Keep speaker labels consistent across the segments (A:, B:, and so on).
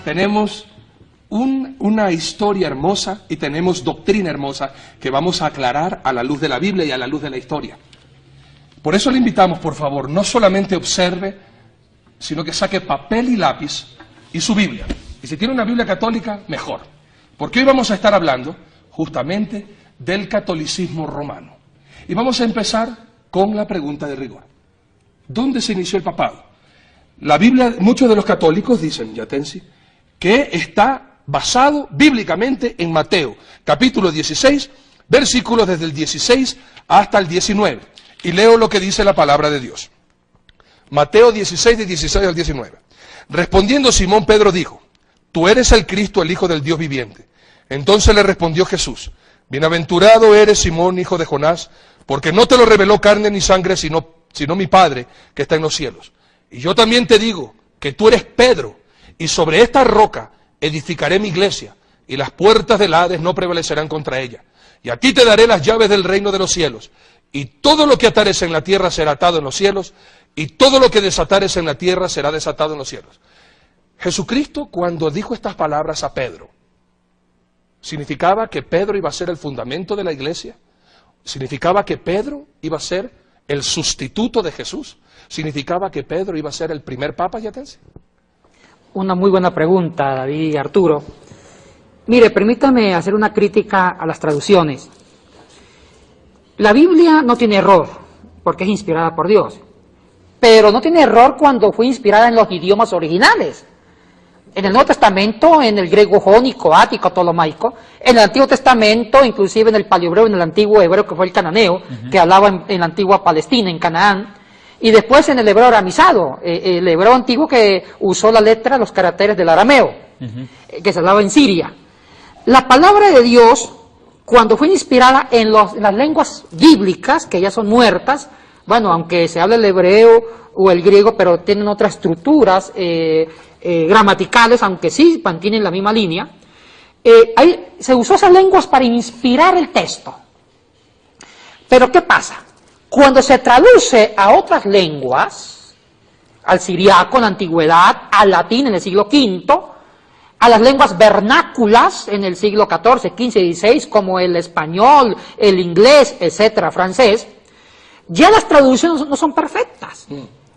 A: tenemos una historia hermosa y tenemos doctrina hermosa que vamos a aclarar a la luz de la Biblia y a la luz de la historia. Por eso le invitamos, por favor, no solamente observe, sino que saque papel y lápiz y su Biblia. Y si tiene una Biblia católica, mejor. Porque hoy vamos a estar hablando justamente del catolicismo romano. Y vamos a empezar con la pregunta de rigor. ¿Dónde se inició el papado? La Biblia, muchos de los católicos dicen, Yatensi, que está basado bíblicamente en Mateo, capítulo 16, versículos desde el 16 hasta el 19. Y leo lo que dice la palabra de Dios. Mateo 16, de 16 al 19. Respondiendo Simón, Pedro dijo, tú eres el Cristo, el Hijo del Dios viviente. Entonces le respondió Jesús, bienaventurado eres Simón, hijo de Jonás, porque no te lo reveló carne ni sangre, sino mi Padre que está en los cielos. Y yo también te digo que tú eres Pedro, y sobre esta roca edificaré mi iglesia, y las puertas del Hades no prevalecerán contra ella. Y a ti te daré las llaves del reino de los cielos, y todo lo que atares en la tierra será atado en los cielos, y todo lo que desatares en la tierra será desatado en los cielos. Jesucristo, cuando dijo estas palabras a Pedro, ¿significaba que Pedro iba a ser el fundamento de la iglesia? ¿Significaba que Pedro iba a ser el sustituto de Jesús? ¿Significaba que Pedro iba a ser el primer papa, Yatensi?
B: Una muy buena pregunta, David y Arturo. Mire, permítame hacer una crítica a las traducciones. La Biblia no tiene error, porque es inspirada por Dios. Pero no tiene error cuando fue inspirada en los idiomas originales. En el Nuevo Testamento, en el griego jónico, ático, ptolomaico, en el Antiguo Testamento, inclusive en el paleohebreo, en el antiguo hebreo que fue el cananeo, que hablaba en la antigua Palestina, en Canaán, y después en el hebreo aramizado, el hebreo antiguo que usó la letra, los caracteres del arameo, que se hablaba en Siria. La palabra de Dios, cuando fue inspirada en las lenguas bíblicas, que ya son muertas, bueno, aunque se hable el hebreo o el griego, pero tienen otras estructuras gramaticales, aunque sí mantienen la misma línea, se usó esas lenguas para inspirar el texto. Pero ¿qué pasa? Cuando se traduce a otras lenguas, al siriaco en la antigüedad, al latín en el siglo V, a las lenguas vernáculas en el siglo XIV, XV y XVI, como el español, el inglés, etcétera, francés, ya las traducciones no son perfectas.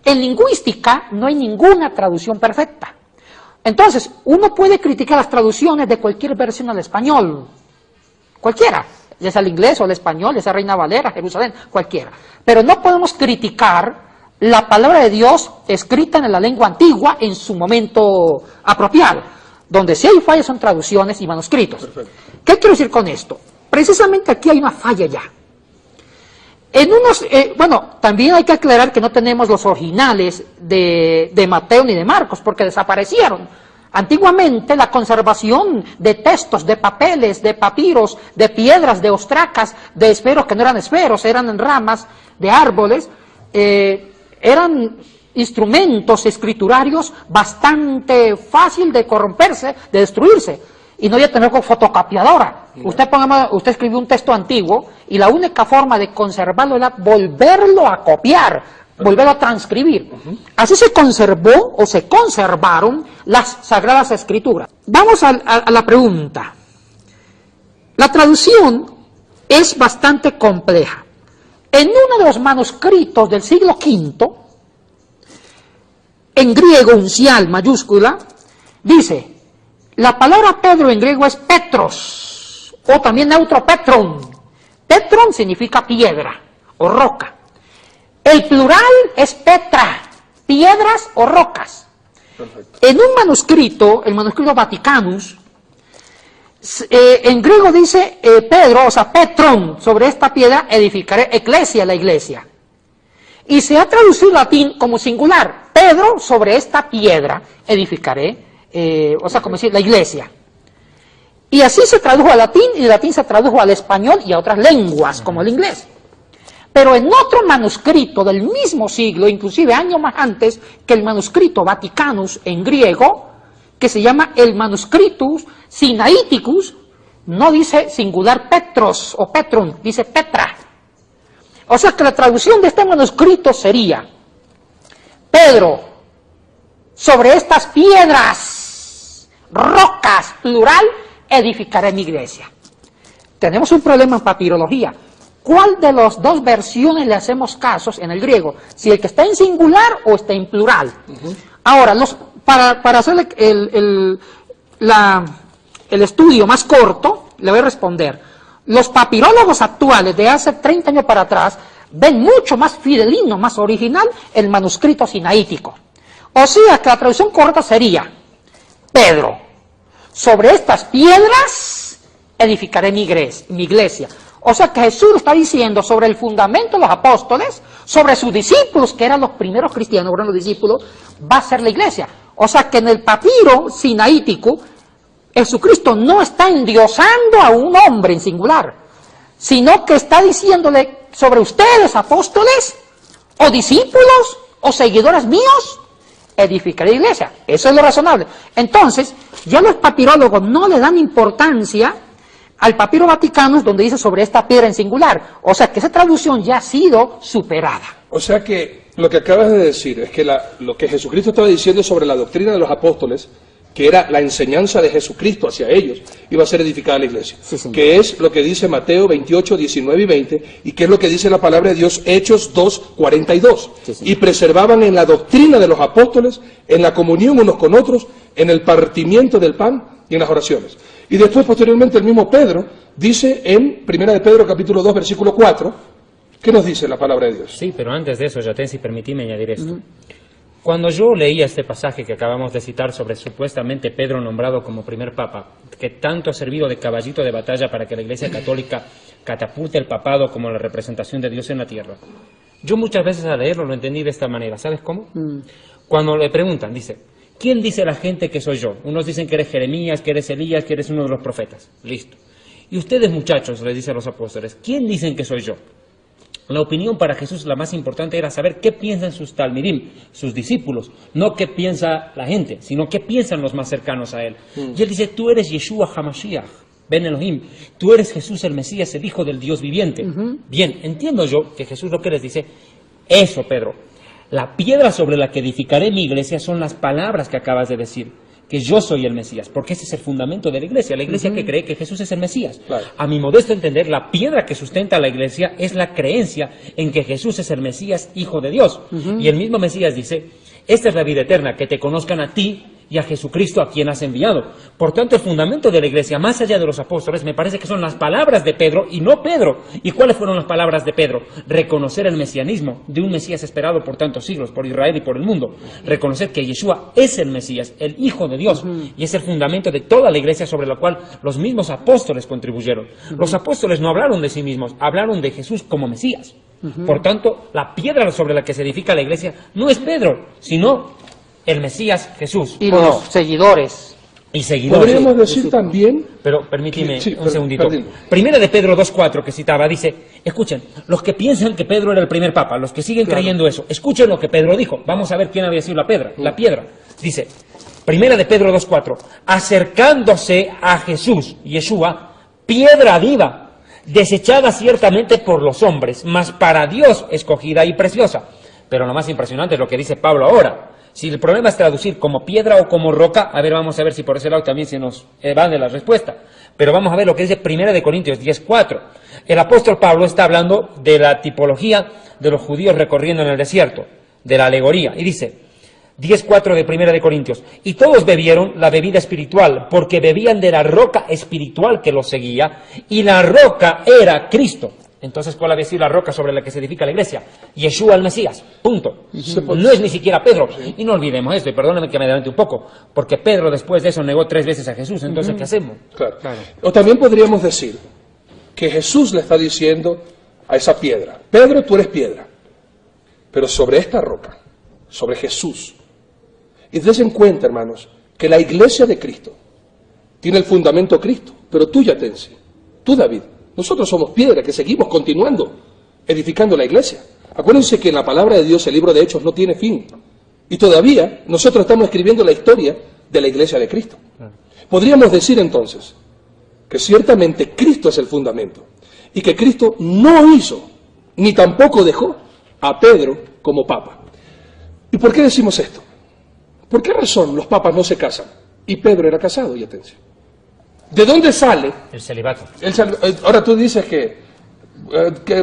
B: En lingüística no hay ninguna traducción perfecta. Entonces, uno puede criticar las traducciones de cualquier versión al español, cualquiera, ya sea el inglés o el español, ya sea Reina Valera, Jerusalén, cualquiera. Pero no podemos criticar la palabra de Dios escrita en la lengua antigua en su momento apropiado. Donde sí hay fallas son traducciones y manuscritos. Perfecto. ¿Qué quiero decir con esto? Precisamente aquí hay una falla ya. En unos, bueno, también hay que aclarar que no tenemos los originales de Mateo ni de Marcos, porque desaparecieron. Antiguamente la conservación de textos, de papeles, de papiros, de piedras, de ostracas, de esferos que no eran esferos, eran ramas de árboles, eran instrumentos escriturarios bastante fácil de corromperse, de destruirse. Y no había tener con fotocopiadora. Usted escribió un texto antiguo y la única forma de conservarlo era volverlo a copiar, volverlo a transcribir. Así se conservó o se conservaron las Sagradas Escrituras. Vamos a la pregunta. La traducción es bastante compleja. En uno de los manuscritos del siglo V, en griego, uncial, mayúscula, dice: la palabra Pedro en griego es Petros, o también neutro Petron. Petron significa piedra o roca. El plural es Petra, piedras o rocas. Perfecto. En un manuscrito, el manuscrito Vaticanus, en griego dice Pedro, o sea, Petron, sobre esta piedra edificaré eclesia, la iglesia. Y se ha traducido en latín como singular, Pedro, sobre esta piedra edificaré, o sea, como decir, la iglesia. Y así se tradujo al latín, y el latín se tradujo al español y a otras lenguas, como el inglés. Pero en otro manuscrito del mismo siglo, inclusive años más antes que el manuscrito Vaticanus en griego, que se llama el Manuscritus Sinaiticus, no dice singular Petros o Petron, dice Petra. O sea que la traducción de este manuscrito sería: Pedro, sobre estas piedras, plural, edificaré mi iglesia. Tenemos un problema en papirología. ¿Cuál de las dos versiones le hacemos casos en el griego? Si el que está en singular o está en plural. Ahora, para hacer el estudio más corto, le voy a responder. Los papirólogos actuales de hace 30 años para atrás ven mucho más fidelino, más original, el manuscrito sinaítico. O sea que la traducción correcta sería: Pedro, sobre estas piedras edificaré mi iglesia. O sea que Jesús está diciendo sobre el fundamento de los apóstoles, sobre sus discípulos, que eran los primeros cristianos, eran los discípulos, va a ser la iglesia. O sea que en el papiro sinaítico, Jesucristo no está endiosando a un hombre en singular, sino que está diciéndole sobre ustedes, apóstoles, o discípulos, o seguidores míos, edificaré la iglesia. Eso es lo razonable. Entonces, ya los papirólogos no le dan importancia al papiro vaticano, donde dice sobre esta piedra en singular. O sea que esa traducción ya ha sido superada.
A: O sea que lo que acabas de decir es que lo que Jesucristo estaba diciendo sobre la doctrina de los apóstoles, que era la enseñanza de Jesucristo hacia ellos, iba a ser edificada la iglesia.
B: Sí,
A: que es lo que dice Mateo 28, 19 y 20, y que es lo que dice la palabra de Dios, Hechos 2, 42.
B: Sí,
A: y preservaban en la doctrina de los apóstoles, en la comunión unos con otros, en el partimiento del pan y en las oraciones. Y después, posteriormente, el mismo Pedro dice en 1 de Pedro capítulo 2, versículo 4, ¿qué nos dice la palabra de Dios?
C: Sí, pero antes de eso, Yatensi, permitime añadir esto. Cuando yo leía este pasaje que acabamos de citar sobre supuestamente Pedro nombrado como primer papa, que tanto ha servido de caballito de batalla para que la Iglesia Católica catapulte el papado como la representación de Dios en la tierra, yo muchas veces al leerlo lo entendí de esta manera. ¿Sabes cómo? Cuando le preguntan, dice: ¿quién dice la gente que soy yo? Unos dicen que eres Jeremías, que eres Elías, que eres uno de los profetas. Listo. Y ustedes, muchachos, les dice a los apóstoles, ¿quién dicen que soy yo? La opinión para Jesús, la más importante, era saber qué piensan sus talmidim, sus discípulos, no qué piensa la gente, sino qué piensan los más cercanos a él. Y él dice: tú eres Yeshua HaMashiach, Ben Elohim, tú eres Jesús el Mesías, el Hijo del Dios viviente. Bien, entiendo yo que Jesús lo que les dice, eso, Pedro, la piedra sobre la que edificaré mi iglesia son las palabras que acabas de decir, que yo soy el Mesías, porque ese es el fundamento de la iglesia que cree que Jesús es el Mesías.
A: Claro.
C: A mi modesto entender, la piedra que sustenta a la iglesia es la creencia en que Jesús es el Mesías, Hijo de Dios. Y el mismo Mesías dice: esta es la vida eterna, que te conozcan a ti y a Jesucristo a quien has enviado. Por tanto, el fundamento de la iglesia, más allá de los apóstoles, me parece que son las palabras de Pedro y no Pedro. ¿Y cuáles fueron las palabras de Pedro? Reconocer el mesianismo de un Mesías esperado por tantos siglos, por Israel y por el mundo. Reconocer que Yeshua es el Mesías, el Hijo de Dios, y es el fundamento de toda la iglesia sobre la cual los mismos apóstoles contribuyeron. Los apóstoles no hablaron de sí mismos, hablaron de Jesús como Mesías. Por tanto, la piedra sobre la que se edifica la iglesia no es Pedro, sino el Mesías Jesús.
B: Y los seguidores.
C: Y seguidores.
A: Podríamos decir también...
C: Pero permíteme
A: Sí,
C: un segundito.
A: perdón.
C: Primera de Pedro 2.4 que citaba, dice: escuchen, los que piensan que Pedro era el primer papa, los que siguen creyendo eso, escuchen lo que Pedro dijo. Vamos a ver quién había sido la piedra. Dice, Primera de Pedro 2.4, acercándose a Jesús, Yeshua, piedra viva, desechada ciertamente por los hombres, mas para Dios escogida y preciosa. Pero lo más impresionante es lo que dice Pablo ahora. Si el problema es traducir como piedra o como roca, a ver, vamos a ver si por ese lado también se nos evade la respuesta. Pero vamos a ver lo que dice 1 Corintios 10.4. El apóstol Pablo está hablando de la tipología de los judíos recorriendo en el desierto, de la alegoría, y dice 10.4 de 1 Corintios, y todos bebieron la bebida espiritual, porque bebían de la roca espiritual que los seguía, y la roca era Cristo. Entonces, ¿cuál había sido la roca sobre la que se edifica la iglesia? Yeshua el Mesías, punto. No es ni siquiera Pedro. Y no olvidemos esto, y perdónenme que me adelante un poco, porque Pedro después de eso negó 3 veces a Jesús. Entonces, ¿qué hacemos?
A: Claro. O también podríamos decir que Jesús le está diciendo a esa piedra: Pedro, tú eres piedra, pero sobre esta roca, sobre Jesús. Y des en cuenta, hermanos, que la iglesia de Cristo tiene el fundamento Cristo, pero tú, Yatensi, tú, David, nosotros somos piedra que seguimos continuando edificando la iglesia. Acuérdense que en la palabra de Dios el libro de Hechos no tiene fin. Y todavía nosotros estamos escribiendo la historia de la iglesia de Cristo. Podríamos decir entonces que ciertamente Cristo es el fundamento y que Cristo no hizo ni tampoco dejó a Pedro como papa. ¿Y por qué decimos esto? ¿Por qué razón los papas no se casan? Y Pedro era casado, y atención. ¿De dónde sale?
C: El celibato.
A: Ahora tú dices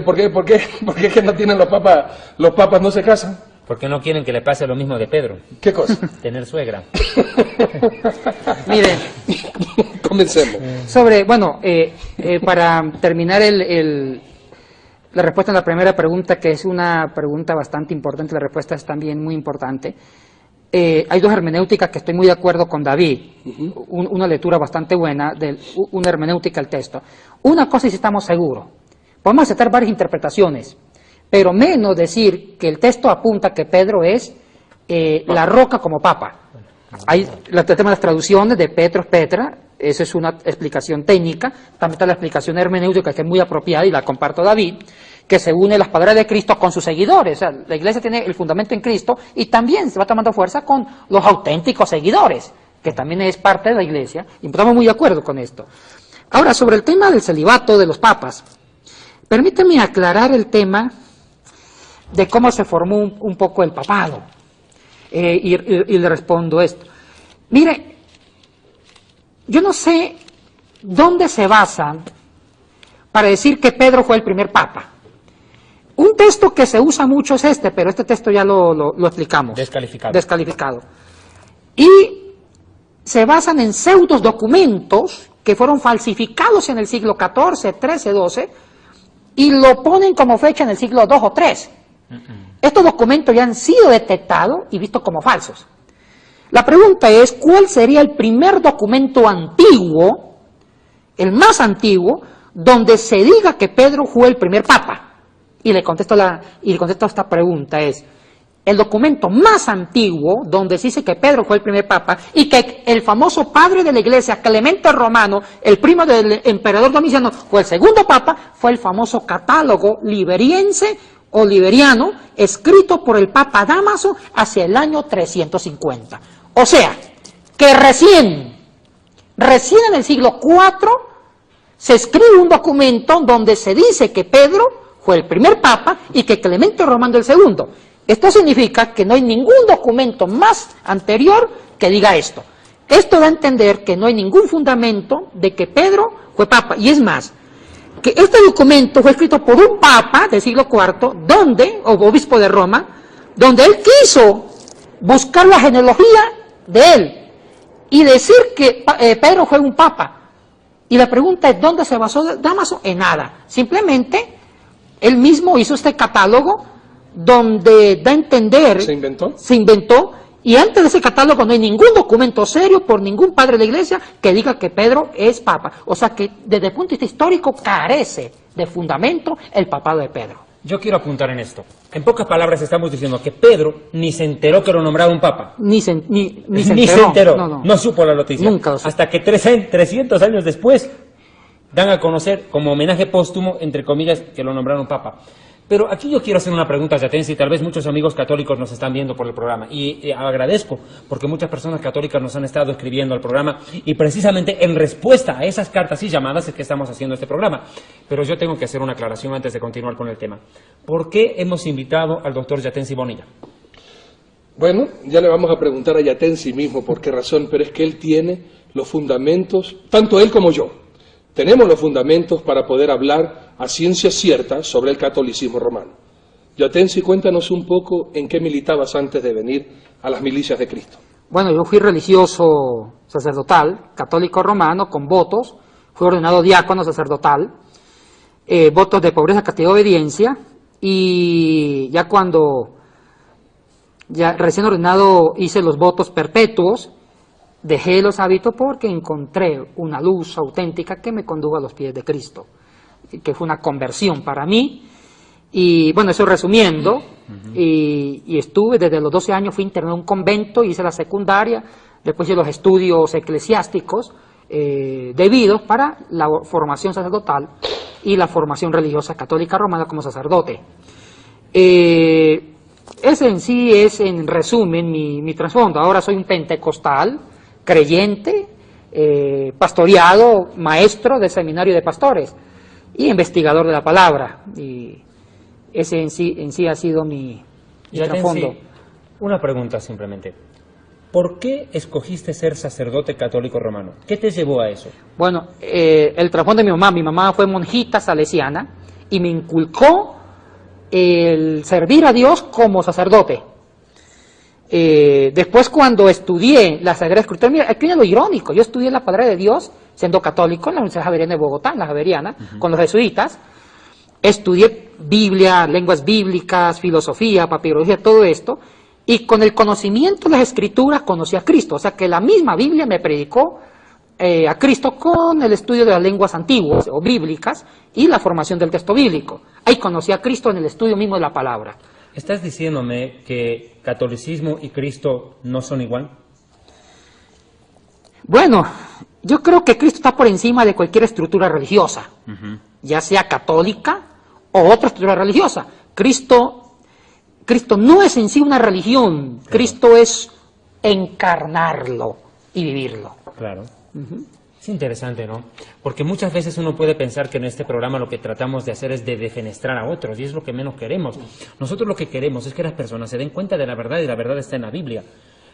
A: ¿por qué es que no tienen los papas no se casan?
C: Porque no quieren que le pase lo mismo de Pedro.
A: ¿Qué cosa?
C: Tener suegra.
B: Mire,
A: Comencemos.
B: para terminar la respuesta a la primera pregunta, que es una pregunta bastante importante, la respuesta es también muy importante. Hay dos hermenéuticas que estoy muy de acuerdo con David, una lectura bastante buena, una hermenéutica del texto. Una cosa sí estamos seguros, podemos aceptar varias interpretaciones, pero menos decir que el texto apunta que Pedro es la roca como papa. Hay el tema de las traducciones de Petros, Petra, esa es una explicación técnica, también está la explicación hermenéutica que es muy apropiada y la comparto David, que se une las palabras de Cristo con sus seguidores. O sea, la iglesia tiene el fundamento en Cristo y también se va tomando fuerza con los auténticos seguidores, que también es parte de la iglesia, y estamos muy de acuerdo con esto. Ahora, sobre el tema del celibato de los papas, permíteme aclarar el tema de cómo se formó un poco el papado, y le respondo esto. Mire, yo no sé dónde se basan para decir que Pedro fue el primer papa. Un texto que se usa mucho es este, pero este texto ya lo explicamos. Descalificado. Y se basan en pseudos documentos que fueron falsificados en el siglo XIV, XIII, XII, y lo ponen como fecha en el siglo II o III. Estos documentos ya han sido detectados y vistos como falsos. La pregunta es, ¿cuál sería el primer documento antiguo, el más antiguo, donde se diga que Pedro fue el primer papa? Y le contesto a esta pregunta es, el documento más antiguo donde se dice que Pedro fue el primer papa y que el famoso padre de la iglesia, Clemente Romano, el primo del emperador Domiciano, fue el segundo papa, fue el famoso catálogo liberiense o liberiano, escrito por el papa Dámaso hacia el año 350. O sea, que recién en el siglo IV se escribe un documento donde se dice que Pedro fue el primer papa y que Clemente Romano el segundo. Esto significa que no hay ningún documento más anterior que diga esto. Esto da a entender que no hay ningún fundamento de que Pedro fue papa. Y es más, que este documento fue escrito por un papa del siglo IV, o obispo de Roma, donde él quiso buscar la genealogía de él y decir que Pedro fue un papa. Y la pregunta es, ¿dónde se basó Dámaso? En nada. Simplemente, él mismo hizo este catálogo donde da a entender...
A: ¿Se inventó?
B: Se inventó, y antes de ese catálogo no hay ningún documento serio por ningún padre de la iglesia que diga que Pedro es papa. O sea que desde el punto de vista histórico carece de fundamento el papado de Pedro.
C: Yo quiero apuntar en esto. En pocas palabras estamos diciendo que Pedro ni se enteró que lo nombraron papa.
B: Ni se enteró.
C: No supo la noticia.
B: Nunca lo supo.
C: Hasta que 300 años después dan a conocer como homenaje póstumo, entre comillas, que lo nombraron papa. Pero aquí yo quiero hacer una pregunta a Yatensi, tal vez muchos amigos católicos nos están viendo por el programa, y agradezco, porque muchas personas católicas nos han estado escribiendo al programa, y precisamente en respuesta a esas cartas y llamadas es que estamos haciendo este programa. Pero yo tengo que hacer una aclaración antes de continuar con el tema. ¿Por qué hemos invitado al doctor Yatensi Bonilla?
A: Bueno, ya le vamos a preguntar a Yatensi mismo por qué razón, pero es que él tiene los fundamentos, tanto él como yo. Tenemos los fundamentos para poder hablar a ciencia cierta sobre el catolicismo romano. Yatensi, cuéntanos un poco en qué militabas antes de venir a las milicias de Cristo.
B: Bueno, yo fui religioso sacerdotal, católico romano, con votos, fui ordenado diácono sacerdotal, votos de pobreza, castidad y obediencia, y ya recién ordenado hice los votos perpetuos, dejé los hábitos porque encontré una luz auténtica que me condujo a los pies de Cristo, que fue una conversión para mí. Y bueno, eso resumiendo, y estuve desde los 12 años, fui internado en un convento, hice la secundaria, después hice los estudios eclesiásticos debidos para la formación sacerdotal y la formación religiosa católica romana como sacerdote. Ese en sí es, en resumen, mi trasfondo. Ahora soy un pentecostal, creyente, pastoreado, maestro del seminario de pastores y investigador de la palabra. Y ese en sí ha sido mi trasfondo.
C: Una pregunta simplemente. ¿Por qué escogiste ser sacerdote católico romano? ¿Qué te llevó a eso?
B: Bueno, el trasfondo de mi mamá fue monjita salesiana y me inculcó el servir a Dios como sacerdote. Después cuando estudié la Sagrada Escritura, mira, aquí viene lo irónico, yo estudié la palabra de Dios siendo católico en la Universidad Javeriana de Bogotá, en la Javeriana, con los jesuitas, estudié Biblia, lenguas bíblicas, filosofía, papirología, todo esto, y con el conocimiento de las Escrituras conocí a Cristo, o sea que la misma Biblia me predicó a Cristo con el estudio de las lenguas antiguas o bíblicas y la formación del texto bíblico. Ahí conocí a Cristo en el estudio mismo de la palabra.
C: ¿Estás diciéndome que catolicismo y Cristo no son igual?
B: Bueno, yo creo que Cristo está por encima de cualquier estructura religiosa, ya sea católica o otra estructura religiosa. Cristo no es en sí una religión, Cristo es encarnarlo y vivirlo.
C: Claro. Es interesante, ¿no? Porque muchas veces uno puede pensar que en este programa lo que tratamos de hacer es de defenestrar a otros, y es lo que menos queremos. Nosotros lo que queremos es que las personas se den cuenta de la verdad, y la verdad está en la Biblia.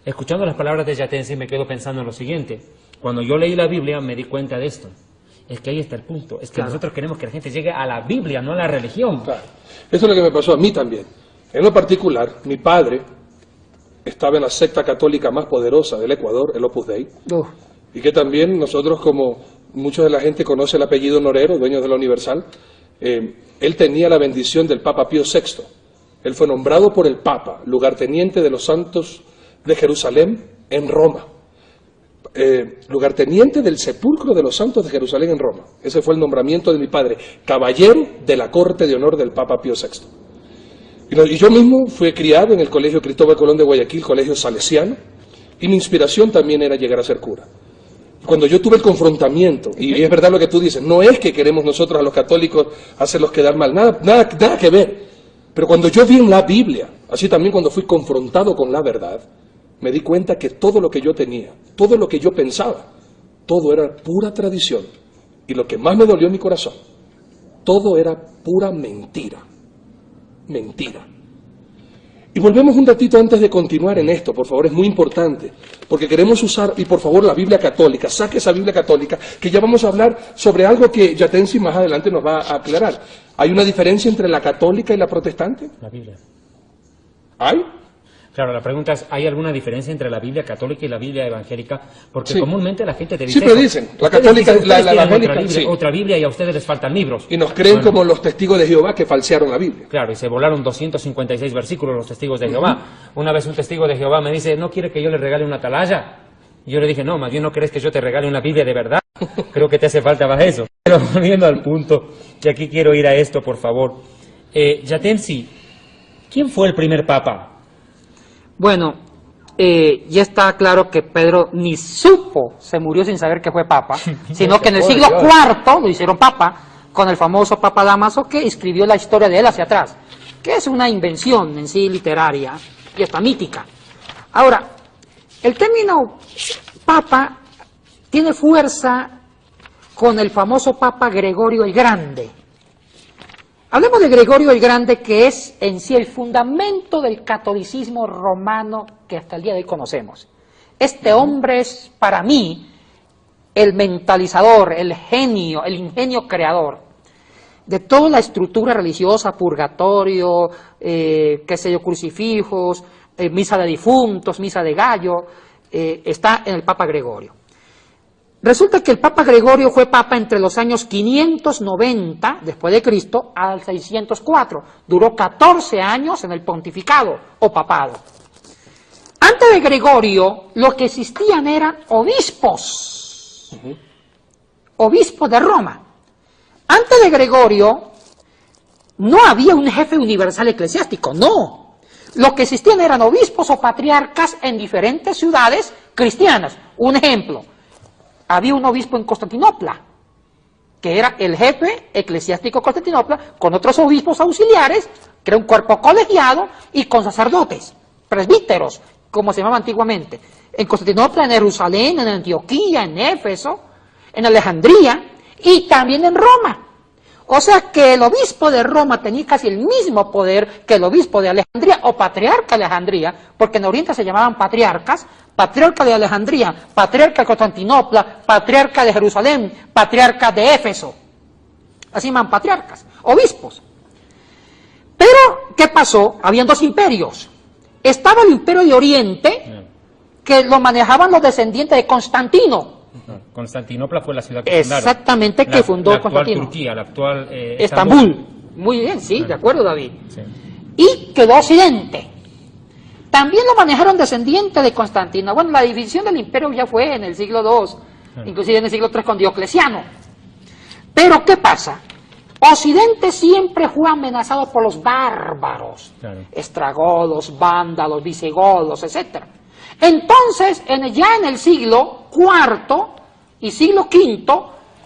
C: Escuchando las palabras de Yatensi me quedo pensando en lo siguiente. Cuando yo leí la Biblia me di cuenta de esto. Es que ahí está el punto. Es que nosotros queremos que la gente llegue a la Biblia, no a la religión.
A: Claro. Eso es lo que me pasó a mí también. En lo particular, mi padre estaba en la secta católica más poderosa del Ecuador, el Opus Dei, y que también nosotros, como mucha de la gente conoce el apellido Norero, dueño de la Universal, él tenía la bendición del Papa Pío VI. Él fue nombrado por el Papa lugarteniente de los santos de Jerusalén en Roma. Lugarteniente del sepulcro de los santos de Jerusalén en Roma. Ese fue el nombramiento de mi padre, caballero de la corte de honor del Papa Pío VI. Y yo mismo fui criado en el Colegio Cristóbal Colón de Guayaquil, colegio salesiano, y mi inspiración también era llegar a ser cura. Cuando yo tuve el confrontamiento, y es verdad lo que tú dices, no es que queremos nosotros a los católicos hacerlos quedar mal, nada que ver. Pero cuando yo vi en la Biblia, así también cuando fui confrontado con la verdad, me di cuenta que todo lo que yo tenía, todo lo que yo pensaba, todo era pura tradición. Y lo que más me dolió en mi corazón, todo era pura mentira. Mentira. Y volvemos un ratito antes de continuar en esto, por favor, es muy importante, porque queremos usar, y por favor, la Biblia católica, saque esa Biblia católica, que ya vamos a hablar sobre algo que Yatensi más adelante nos va a aclarar. ¿Hay una diferencia entre la católica y la protestante?
C: La Biblia.
A: ¿Hay?
C: Claro, la pregunta es, ¿hay alguna diferencia entre la Biblia católica y la Biblia evangélica? Porque
A: Sí.
C: comúnmente la gente te dice
A: Siempre
C: eso.
A: dicen, la
C: Ustedes
A: católica,
C: dicen,
A: la
C: ustedes tienen
A: evangélica, sí.
C: otra Biblia y a ustedes les faltan libros.
A: Y nos creen
C: Bueno,
A: como los testigos de Jehová que falsearon la Biblia.
C: Claro, y se volaron 256 versículos los testigos de Jehová. Una vez un testigo de Jehová me dice, ¿no quiere que yo le regale una atalaya? Y yo le dije, no, más bien no crees que yo te regale una Biblia de verdad. Creo que te hace falta más eso. Pero volviendo al punto, que aquí quiero ir a esto, por favor. Yatensi, ¿quién fue el primer papa?
B: Bueno, ya está claro que Pedro ni supo, se murió sin saber que fue papa, sino que en el siglo IV lo hicieron papa, con el famoso Papa Dámaso, que escribió la historia de él hacia atrás, que es una invención en sí literaria y hasta mítica. Ahora, el término papa tiene fuerza con el famoso Papa Gregorio el Grande. Hablemos de Gregorio el Grande, que es en sí el fundamento del catolicismo romano que hasta el día de hoy conocemos. Este hombre es, para mí, el mentalizador, el genio, el ingenio creador de toda la estructura religiosa, purgatorio, crucifijos, misa de difuntos, misa de gallo, está en el Papa Gregorio. Resulta que el Papa Gregorio fue papa entre los años 590 después de Cristo al 604. Duró 14 años en el pontificado o papado. Antes de Gregorio, lo que existían eran obispos. Obispos de Roma. Antes de Gregorio, no había un jefe universal eclesiástico, no. Lo que existían eran obispos o patriarcas en diferentes ciudades cristianas. Un ejemplo. Había un obispo en Constantinopla, que era el jefe eclesiástico de Constantinopla, con otros obispos auxiliares, que era un cuerpo colegiado, y con sacerdotes, presbíteros, como se llamaba antiguamente. En Constantinopla, en Jerusalén, en Antioquía, en Éfeso, en Alejandría, y también en Roma. O sea que el obispo de Roma tenía casi el mismo poder que el obispo de Alejandría o patriarca de Alejandría, porque en Oriente se llamaban patriarcas, patriarca de Alejandría, patriarca de Constantinopla, patriarca de Jerusalén, patriarca de Éfeso. Así llaman patriarcas, obispos. Pero, ¿qué pasó? Habían dos imperios. Estaba el imperio de Oriente, que lo manejaban los descendientes de Constantino.
C: Constantinopla fue la ciudad que fundaron.
B: Exactamente, que fundó
C: la actual
B: Constantino.
C: Turquía, la actual
B: Estambul. Muy bien, sí, de acuerdo, David.
C: Sí.
B: Y quedó Occidente. También lo manejaron descendientes de Constantino. Bueno, la división del imperio ya fue en el siglo II, inclusive en el siglo III con Diocleciano. Pero, ¿qué pasa? Occidente siempre fue amenazado por los bárbaros,
C: Claro.
B: estragolos, vándalos, visigodos, etc. Entonces, ya en el siglo IV y siglo V,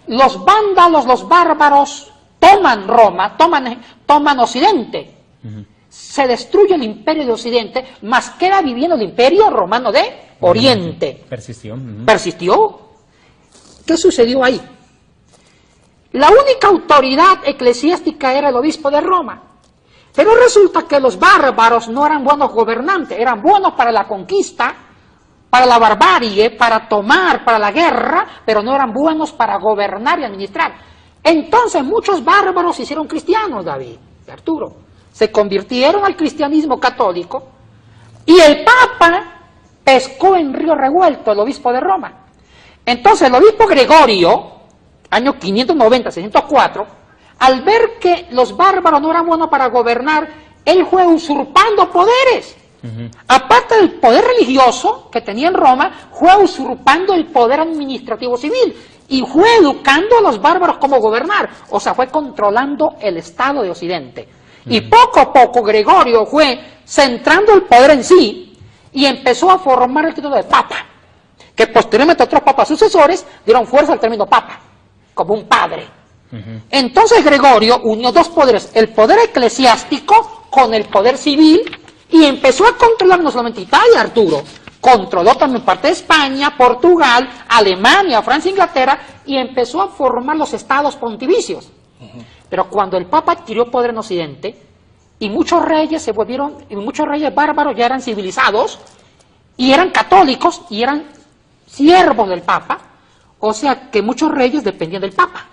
B: los vándalos, los bárbaros, toman Roma, toman Occidente. Se destruye el imperio de Occidente, mas queda viviendo el imperio romano de Oriente.
C: Persistió.
B: Persistió. ¿Qué sucedió ahí? La única autoridad eclesiástica era el obispo de Roma. Pero resulta que los bárbaros no eran buenos gobernantes, eran buenos para la conquista, para la barbarie, para tomar, para la guerra, pero no eran buenos para gobernar y administrar. Entonces muchos bárbaros se hicieron cristianos, David, Arturo. Se convirtieron al cristianismo católico y el Papa pescó en río revuelto, el obispo de Roma. Entonces el obispo Gregorio, año 590, 604, al ver que los bárbaros no eran buenos para gobernar, él fue usurpando poderes. Aparte del poder religioso que tenía en Roma, fue usurpando el poder administrativo civil y fue educando a los bárbaros cómo gobernar, o sea, fue controlando el Estado de Occidente. Y poco a poco Gregorio fue centrando el poder en sí y empezó a formar el título de Papa, que posteriormente otros papas sucesores dieron fuerza al término Papa, como un padre. Entonces Gregorio unió dos poderes, el poder eclesiástico con el poder civil, y empezó a controlar no solamente Italia, Arturo, controló también parte de España, Portugal, Alemania, Francia, Inglaterra, y empezó a formar los estados pontificios. Pero cuando el Papa adquirió poder en Occidente, y muchos reyes muchos reyes bárbaros ya eran civilizados, y eran católicos, y eran siervos del Papa, o sea que muchos reyes dependían del Papa.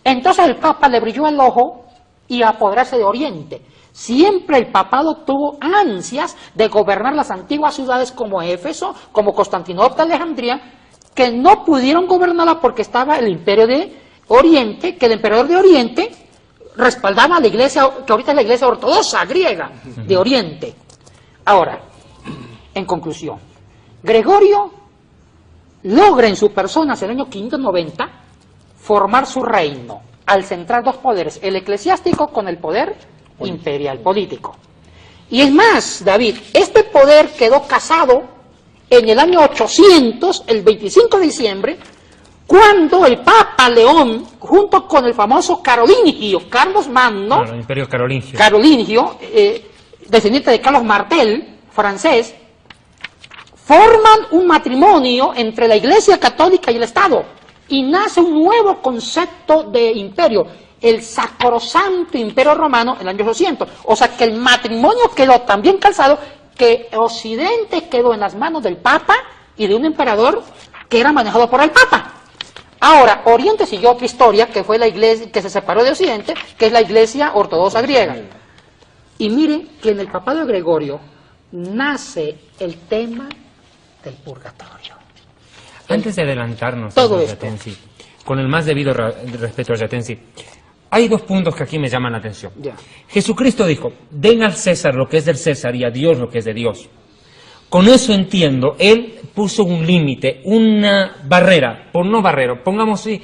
B: Entonces el Papa le brilló el ojo y apoderarse de Oriente. Siempre el papado tuvo ansias de gobernar las antiguas ciudades como Éfeso, como Constantinopla, Alejandría, que no pudieron gobernarla porque estaba el imperio de Oriente, que el emperador de Oriente respaldaba a la iglesia, que ahorita es la iglesia ortodoxa griega de Oriente. Ahora, en conclusión, Gregorio logra en su persona, hacia el año 590, formar su reino, al centrar dos poderes, el eclesiástico con el poder imperial político. Y es más, David, este poder quedó casado en el año 800, el 25 de diciembre, cuando el Papa León, junto con el famoso Carolingio, Carlos Magno,
C: Claro, el imperio carolingio.
B: Carolingio, descendiente de Carlos Martel, francés, forman un matrimonio entre la Iglesia Católica y el Estado, y nace un nuevo concepto de imperio, el Sacrosanto Imperio Romano en el año 800. O sea que el matrimonio quedó tan bien calzado que Occidente quedó en las manos del Papa y de un emperador que era manejado por el Papa. Ahora, Oriente siguió otra historia, que fue la iglesia que se separó de Occidente, que es la Iglesia Ortodoxa griega. Y miren que en el papado de Gregorio nace el tema del purgatorio.
C: Antes de adelantarnos,
B: Todo
C: señor
B: esto.
C: Yatensi, con el más debido respeto a Yatensi, hay dos puntos que aquí me llaman la atención.
B: Ya.
C: Jesucristo dijo, den al César lo que es del César y a Dios lo que es de Dios. Con eso entiendo, él puso un límite, una barrera, pongamos así,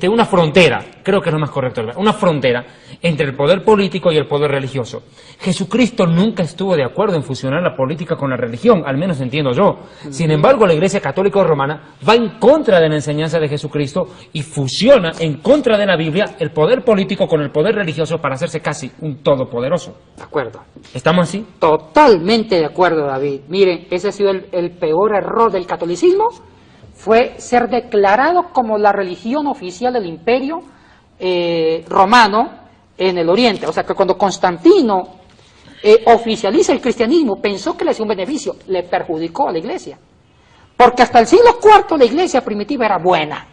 C: una frontera, creo que es lo más correcto, una frontera entre el poder político y el poder religioso. Jesucristo nunca estuvo de acuerdo en fusionar la política con la religión, al menos entiendo yo. Sin embargo, la Iglesia Católica Romana va en contra de la enseñanza de Jesucristo y fusiona en contra de la Biblia el poder político con el poder religioso para hacerse casi un todopoderoso.
B: De acuerdo.
C: ¿Estamos así?
B: Totalmente de acuerdo, David. Miren, ese ha sido el peor error del catolicismo, fue ser declarado como la religión oficial del imperio, romano en el Oriente. O sea que cuando Constantino oficializa el cristianismo, pensó que le hacía un beneficio, le perjudicó a la iglesia. Porque hasta el siglo IV la iglesia primitiva era buena.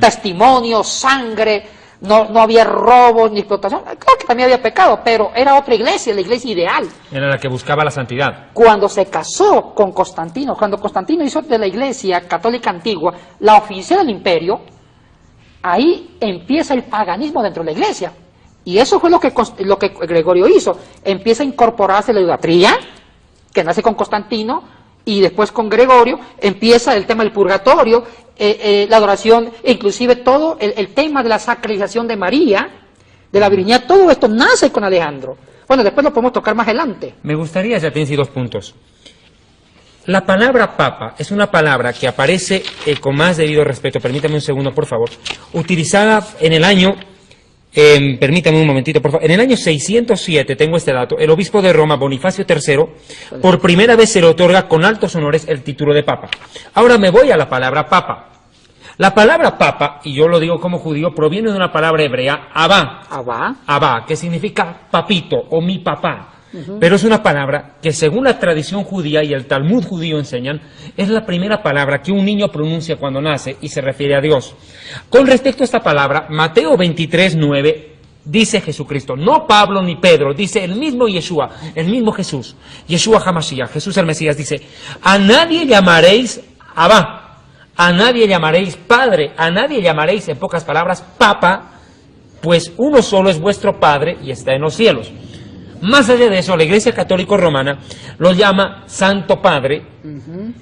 B: Testimonio, sangre, no había robos ni explotación. Claro que también había pecado, pero era otra iglesia, la iglesia ideal.
C: Era la que buscaba la santidad.
B: Cuando se casó con Constantino, cuando Constantino hizo de la iglesia católica antigua la oficial del imperio, ahí empieza el paganismo dentro de la iglesia. Y eso fue lo que Gregorio hizo. Empieza a incorporarse la idolatría, que nace con Constantino, y después con Gregorio empieza el tema del purgatorio, la adoración, e inclusive todo el tema de la sacralización de María, de la virginidad, todo esto nace con Alejandro. Bueno, después lo podemos tocar más adelante.
C: Me gustaría, ya tienes 2 puntos. La palabra papa es una palabra que aparece con más debido respeto, permítame un segundo, por favor, utilizada en el año... permítame un momentito, por favor. En el año 607, tengo este dato, el obispo de Roma, Bonifacio III, por primera vez se le otorga con altos honores el título de papa. Ahora me voy a la palabra papa. La palabra papa, y yo lo digo como judío, proviene de una palabra hebrea, abá. Abá, que significa papito o mi papá. Pero es una palabra que, según la tradición judía y el Talmud judío enseñan, es la primera palabra que un niño pronuncia cuando nace y se refiere a Dios. Con respecto a esta palabra, Mateo 23:9 dice Jesucristo, no Pablo ni Pedro, dice el mismo Yeshua, el mismo Jesús, Yeshua HaMashiach, Jesús el Mesías, dice, a nadie llamaréis Abba, a nadie llamaréis Padre, a nadie llamaréis, en pocas palabras, Papa, pues uno solo es vuestro Padre y está en los cielos. Más allá de eso, la Iglesia Católica Romana lo llama Santo Padre,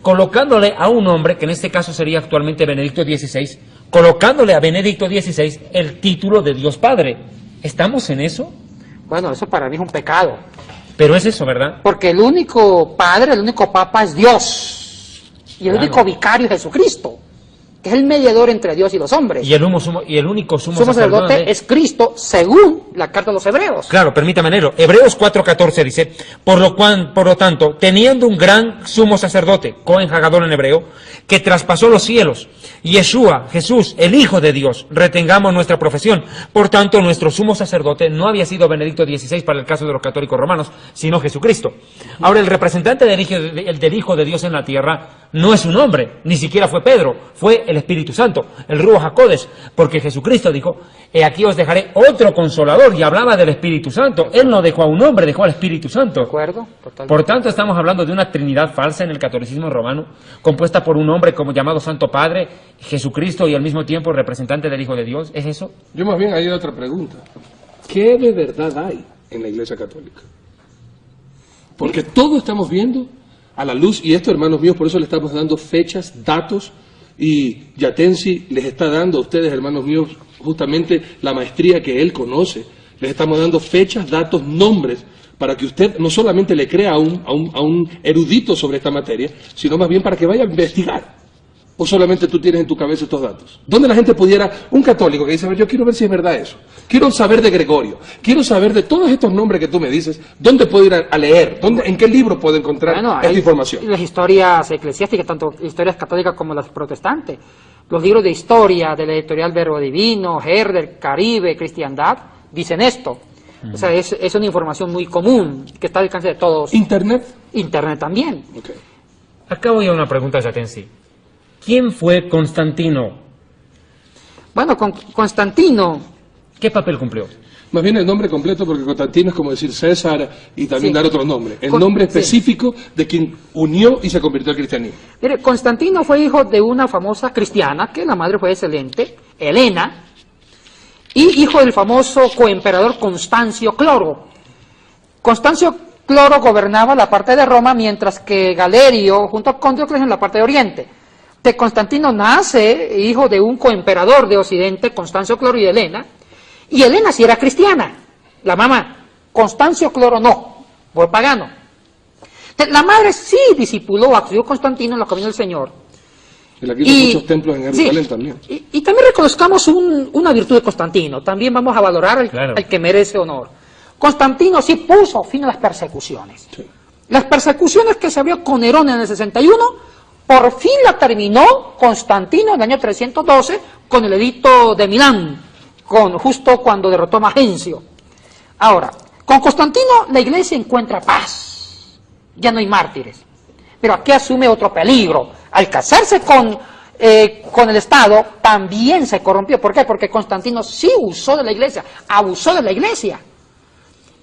C: colocándole a un hombre, que en este caso sería actualmente Benedicto XVI, colocándole a Benedicto XVI el título de Dios Padre. ¿Estamos en eso?
B: Bueno, eso para mí es un pecado.
C: Pero es eso, ¿verdad?
B: Porque el único Padre, el único Papa es Dios. Y el único vicario es Jesucristo, que es el mediador entre Dios y los hombres.
C: Y el único sumo sacerdote
B: es Cristo, según la carta de los Hebreos.
C: Claro, permítame leerlo. Hebreos 4:14 dice, por lo tanto, teniendo un gran sumo sacerdote, Cohen Hagadol en hebreo, que traspasó los cielos, Yeshua, Jesús, el Hijo de Dios, retengamos nuestra profesión. Por tanto, nuestro sumo sacerdote no había sido Benedicto XVI para el caso de los católicos romanos, sino Jesucristo. Ahora, el representante del Hijo de Dios en la tierra no es un hombre, ni siquiera fue Pedro, fue el Espíritu Santo, el Ruach HaKodesh, porque Jesucristo dijo, aquí os dejaré otro consolador, y hablaba del Espíritu Santo. Él no dejó a un hombre, dejó al Espíritu Santo.
B: ¿De acuerdo? Totalmente.
C: Por tanto, estamos hablando de una trinidad falsa en el catolicismo romano, compuesta por un hombre como llamado Santo Padre, Jesucristo, y al mismo tiempo representante del Hijo de Dios. ¿Es eso?
A: Yo más bien hay otra pregunta. ¿Qué de verdad hay en la Iglesia Católica? Porque todo estamos viendo a la luz, y esto, hermanos míos, por eso le estamos dando fechas, datos, y Yatensi les está dando a ustedes, hermanos míos, justamente la maestría que él conoce. Les estamos dando fechas, datos, nombres, para que usted no solamente le crea a un erudito sobre esta materia, sino más bien para que vaya a investigar. ¿O solamente tú tienes en tu cabeza estos datos? ¿Dónde la gente pudiera, un católico que dice, a ver, yo quiero ver si es verdad eso, quiero saber de Gregorio, quiero saber de todos estos nombres que tú me dices, ¿dónde puedo ir a leer? ¿En qué libro puedo encontrar esta información?
B: Las historias eclesiásticas, tanto historias católicas como las protestantes, los libros de historia de la editorial Verbo Divino, Herder, Caribe, Cristiandad, dicen esto. O sea, es una información muy común, que está al alcance de todos.
A: ¿Internet?
B: Internet también.
A: Okay.
C: Acá voy a una pregunta, Yatensi. ¿Quién fue Constantino?
B: Bueno, Constantino...
C: ¿Qué papel cumplió?
A: Más bien el nombre completo, porque Constantino es como decir César y también dar otro nombre. El nombre específico de quien unió y se convirtió al cristianismo.
B: Mire, Constantino fue hijo de una famosa cristiana, que la madre fue excelente, Helena, y hijo del famoso coemperador Constancio Cloro. Constancio Cloro gobernaba la parte de Roma, mientras que Galerio, junto con Diocleciano, en la parte de Oriente. De Constantino nace hijo de un coemperador de Occidente, Constancio Cloro y Helena, y Helena sí era cristiana, la mamá. Constancio Cloro no, fue pagano. La madre sí discipuló, estudió Constantino en los caminos del Señor.
A: Y aquí hay muchos templos en Jerusalén también.
B: Y también reconozcamos una virtud de Constantino, también vamos a valorar al que merece honor. Constantino sí puso fin a las persecuciones. Sí. Las persecuciones que se abrió con Nerón en el 61, por fin la terminó Constantino en el año 312 con el edicto de Milán, justo cuando derrotó a Magencio. Ahora, con Constantino la iglesia encuentra paz, ya no hay mártires. Pero aquí asume otro peligro. Al casarse con el Estado, también se corrompió. ¿Por qué? Porque Constantino sí usó de la iglesia, abusó de la iglesia.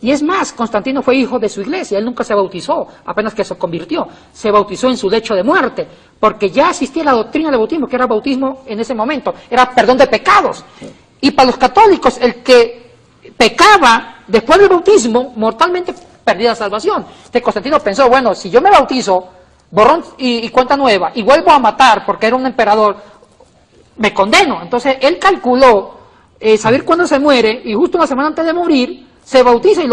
B: Y es más, Constantino fue hijo de su iglesia, él nunca se bautizó, apenas que se convirtió. Se bautizó en su lecho de muerte, porque ya existía la doctrina del bautismo, que era bautismo en ese momento, era perdón de pecados. Y para los católicos, el que pecaba después del bautismo, mortalmente perdía la salvación. Entonces Constantino pensó, bueno, si yo me bautizo, borrón y cuenta nueva, y vuelvo a matar porque era un emperador, me condeno. Entonces él calculó saber cuándo se muere, y justo una semana antes de morir, se bautiza y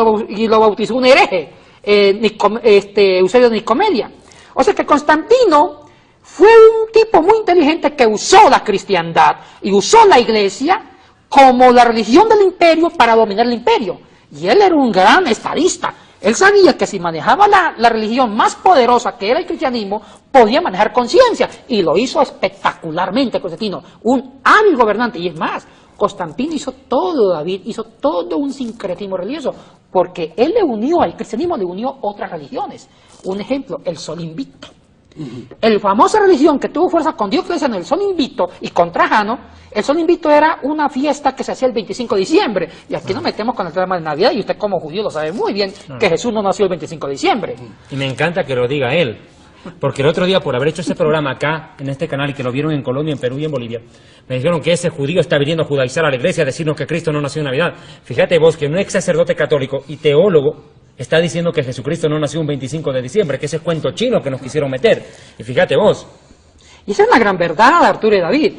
B: lo bautizó un hereje, Eusebio de Nicomedia. O sea que Constantino fue un tipo muy inteligente que usó la cristiandad y usó la iglesia como la religión del imperio para dominar el imperio. Y él era un gran estadista. Él sabía que si manejaba la religión más poderosa, que era el cristianismo, podía manejar conciencia. Y lo hizo espectacularmente, Constantino. Un hábil gobernante. Y es más, Constantino hizo todo, David, hizo todo un sincretismo religioso. Porque él le unió, al cristianismo le unió otras religiones. Un ejemplo, el sol invicto. El famosa religión que tuvo fuerza con Diocleciano, el sol invicto, y con Trajano. El sol invicto era una fiesta que se hacía el 25 de diciembre, y aquí nos metemos con el tema de Navidad, y usted como judío lo sabe muy bien, que Jesús no nació el 25 de diciembre.
C: Y me encanta que lo diga él, porque el otro día, por haber hecho ese programa acá, en este canal, y que lo vieron en Colombia, en Perú y en Bolivia, me dijeron que ese judío está viniendo a judaizar a la iglesia, a decirnos que Cristo no nació en Navidad. Fíjate vos que un ex sacerdote católico y teólogo está diciendo que Jesucristo no nació un 25 de diciembre, que ese es cuento chino que nos quisieron meter. Y fíjate vos.
B: Y esa es una gran verdad, Arturo y David.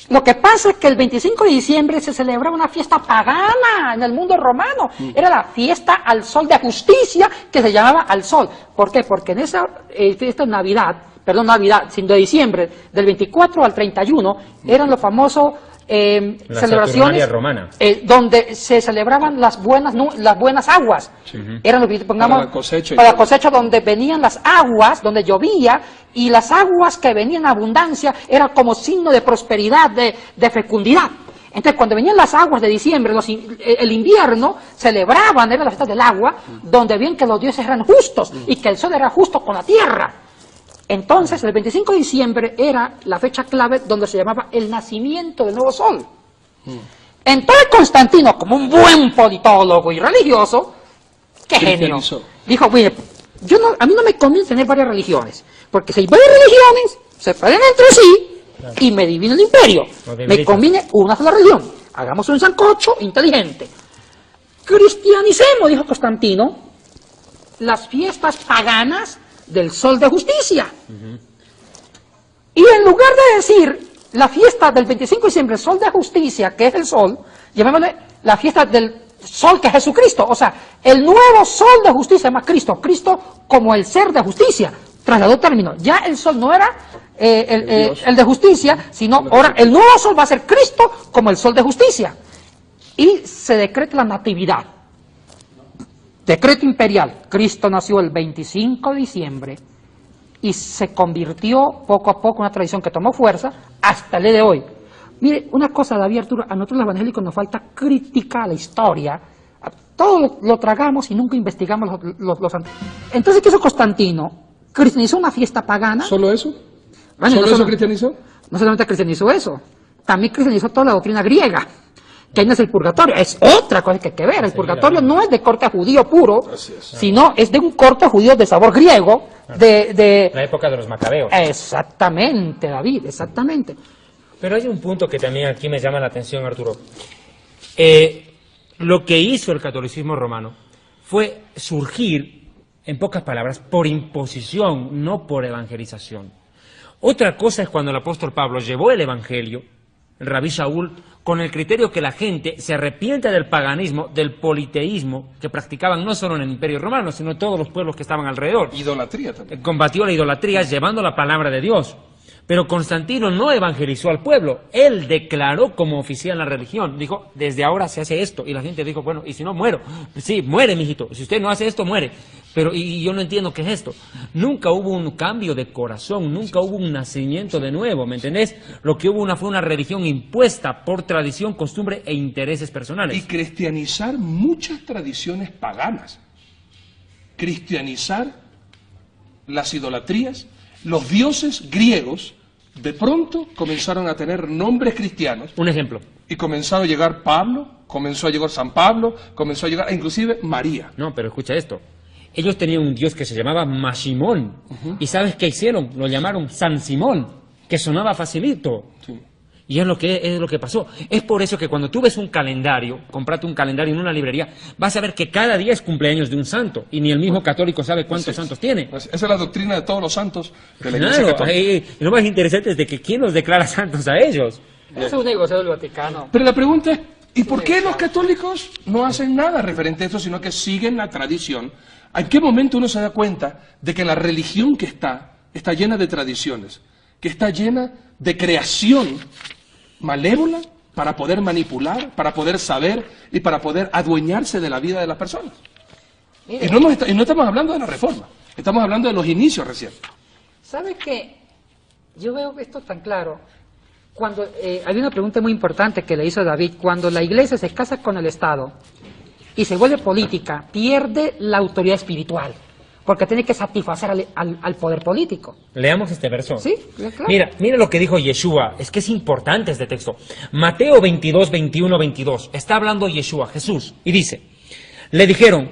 B: Lo que pasa es que el 25 de diciembre se celebraba una fiesta pagana en el mundo romano. Era la fiesta al sol de justicia, que se llamaba al sol. ¿Por qué? Porque en esa fiesta de Navidad, sino de diciembre, del 24 al 31, eran los famosos celebraciones donde se celebraban las buenas aguas. Eran lo que pongamos para la cosecha, donde venían las aguas, donde llovía, y las aguas que venían en abundancia eran como signo de prosperidad, de fecundidad. Entonces cuando venían las aguas de diciembre, el invierno, celebraban, era la fiesta del agua, donde bien que los dioses eran justos y que el sol era justo con la tierra. Entonces, el 25 de diciembre era la fecha clave donde se llamaba el nacimiento del nuevo sol. Entonces Constantino, como un buen politólogo y religioso, ¡qué genio! Dijo, mire, a mí no me conviene tener varias religiones, porque si hay varias religiones, se pelean entre sí y me divide el imperio. Me conviene una sola religión. Hagamos un sancocho inteligente. Cristianicemos, dijo Constantino, las fiestas paganas del sol de justicia. Y en lugar de decir la fiesta del 25 de diciembre, sol de justicia, que es el sol, llamémosle la fiesta del sol que es Jesucristo. O sea, el nuevo sol de justicia se llama Cristo. Cristo como el ser de justicia. Trasladó término. Ya el sol no era el de justicia, sino ahora el nuevo sol va a ser Cristo como el sol de justicia. Y se decreta la natividad. Decreto imperial. Cristo nació el 25 de diciembre y se convirtió poco a poco en una tradición que tomó fuerza hasta el día de hoy. Mire, una cosa, David, Arturo, a nosotros los evangélicos nos falta crítica a la historia. Todo lo tragamos y nunca investigamos los Entonces, ¿qué hizo Constantino? ¿Cristianizó una fiesta pagana?
A: ¿Solo eso?
B: Bueno,
A: ¿Solo eso cristianizó?
B: No solamente cristianizó eso, también cristianizó toda la doctrina griega. Que no es el purgatorio, es otra cosa que hay que ver. El purgatorio no es de corte judío puro, sino es de un corte judío de sabor griego, de
C: la época de los macabeos.
B: Exactamente, David, exactamente.
C: Pero hay un punto que también aquí me llama la atención, Arturo. Lo que hizo el catolicismo romano fue surgir, en pocas palabras, por imposición, no por evangelización. Otra cosa es cuando el apóstol Pablo llevó el evangelio, el rabí Shaul, con el criterio que la gente se arrepiente del paganismo, del politeísmo que practicaban no solo en el Imperio Romano, sino en todos los pueblos que estaban alrededor.
A: Idolatría también.
C: Combatió la idolatría llevando la palabra de Dios. Pero Constantino no evangelizó al pueblo, él declaró como oficial la religión, dijo, desde ahora se hace esto, y la gente dijo, bueno, y si no muero, sí, muere mijito, si usted no hace esto, muere, pero y yo no entiendo qué es esto. Nunca hubo un cambio de corazón, nunca hubo un nacimiento de nuevo, ¿me entendés? Lo que hubo fue una religión impuesta por tradición, costumbre e intereses personales.
A: Y cristianizar muchas tradiciones paganas, cristianizar las idolatrías. Los dioses griegos de pronto comenzaron a tener nombres cristianos.
C: Un ejemplo.
A: Y comenzaron a llegar Pablo, comenzó a llegar San Pablo, comenzó a llegar inclusive María.
C: No, pero escucha esto. Ellos tenían un dios que se llamaba Mashimón. ¿Y sabes qué hicieron? Lo llamaron San Simón, que sonaba facilito.
A: Sí.
C: Y es lo que pasó. Es por eso que cuando tú ves un calendario, comprate un calendario en una librería, vas a ver que cada día es cumpleaños de un santo. Y ni el mismo católico sabe cuántos santos tiene.
A: Pues esa es la doctrina de todos los santos de la Iglesia
C: Claro,
A: Católica.
C: y lo más interesante es de que ¿quién los declara santos a ellos?
B: Eso es un negocio del Vaticano.
A: Pero la pregunta es, ¿y por qué los católicos no hacen nada referente a esto, sino que siguen la tradición? ¿En qué momento uno se da cuenta de que la religión que está llena de tradiciones, que está llena de creación malévola para poder manipular, para poder saber y para poder adueñarse de la vida de las personas?
B: Mire,
A: Y no estamos hablando de la reforma, estamos hablando de los inicios recién.
B: ¿sabe qué? Yo veo esto tan claro. Cuando hay una pregunta muy importante que le hizo David, cuando la iglesia se casa con el Estado y se vuelve política, pierde la autoridad espiritual, porque tiene que satisfacer al poder político.
C: Leamos este verso.
B: Sí, claro.
C: Mira lo que dijo Yeshua, es que es importante este texto. Mateo 22, 21, 22. Está hablando Yeshua, Jesús, y dice, le dijeron,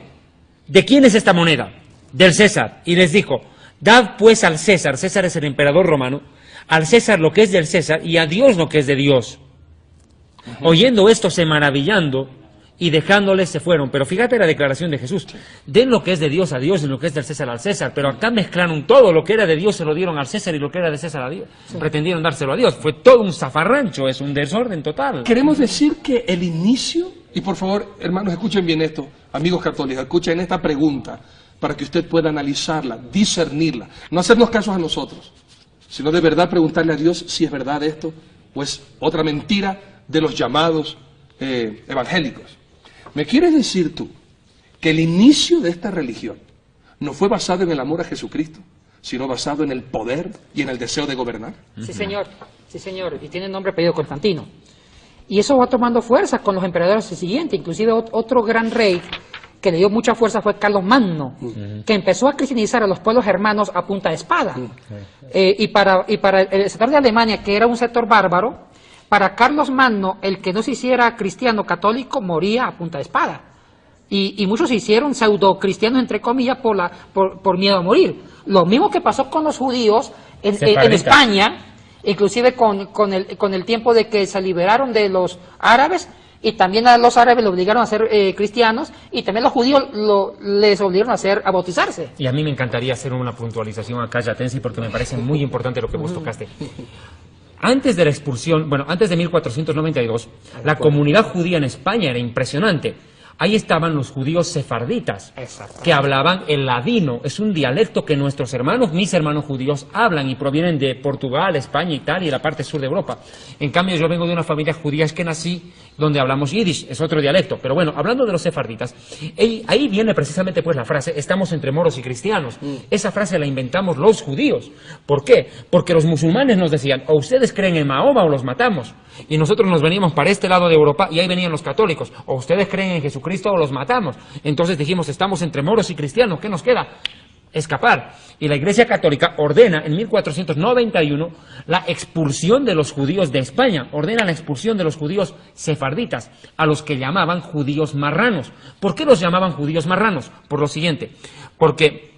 C: ¿de quién es esta moneda? Del César. Y les dijo, dad pues al César, César es el emperador romano, al César lo que es del César y a Dios lo que es de Dios. Oyendo esto, se maravillando, y dejándoles se fueron. Pero fíjate la declaración de Jesús. Den lo que es de Dios a Dios y lo que es del César al César. Pero acá mezclaron todo. Lo que era de Dios se lo dieron al César y lo que era de César a Dios. Sí. Pretendieron dárselo a Dios. Fue todo un zafarrancho, es un desorden total.
A: Queremos decir que el inicio, y por favor, hermanos, escuchen bien esto, amigos católicos, escuchen esta pregunta para que usted pueda analizarla, discernirla. No hacernos casos a nosotros, sino de verdad preguntarle a Dios si es verdad esto o es otra mentira de los llamados evangélicos. ¿Me quieres decir tú que el inicio de esta religión no fue basado en el amor a Jesucristo, sino basado en el poder y en el deseo de gobernar?
B: Sí, señor, y tiene nombre apellido Constantino. Y eso va tomando fuerza con los emperadores siguientes, inclusive otro gran rey que le dio mucha fuerza fue Carlos Magno, que empezó a cristianizar a los pueblos germanos a punta de espada. Y para el sector de Alemania, que era un sector bárbaro, para Carlos Magno, el que no se hiciera cristiano católico moría a punta de espada. Y muchos se hicieron pseudo cristianos, entre comillas, por miedo a morir. Lo mismo que pasó con los judíos en España, inclusive con el tiempo de que se liberaron de los árabes, y también a los árabes los obligaron a ser cristianos, y también los judíos les obligaron a bautizarse.
C: Y a mí me encantaría hacer una puntualización acá, Yatensi, porque me parece muy importante lo que vos tocaste. Antes de la expulsión, antes de 1492, la comunidad judía en España era impresionante. Ahí estaban los judíos sefarditas, que hablaban el ladino. Es un dialecto que nuestros hermanos, mis hermanos judíos, hablan y provienen de Portugal, España, Italia y la parte sur de Europa. En cambio, yo vengo de una familia judía, es que nací donde hablamos yiddish, es otro dialecto. Pero bueno, hablando de los sefarditas, ahí viene precisamente pues la frase, estamos entre moros y cristianos. Esa frase la inventamos los judíos. ¿Por qué? Porque los musulmanes nos decían, o ustedes creen en Mahoma o los matamos. Y nosotros nos veníamos para este lado de Europa y ahí venían los católicos, o ustedes creen en Jesucristo o los matamos. Entonces dijimos, estamos entre moros y cristianos, ¿qué nos queda? Escapar. Y la Iglesia Católica ordena en 1491 la expulsión de los judíos de España, ordena la expulsión de los judíos sefarditas, a los que llamaban judíos marranos. ¿Por qué los llamaban judíos marranos? Por lo siguiente, porque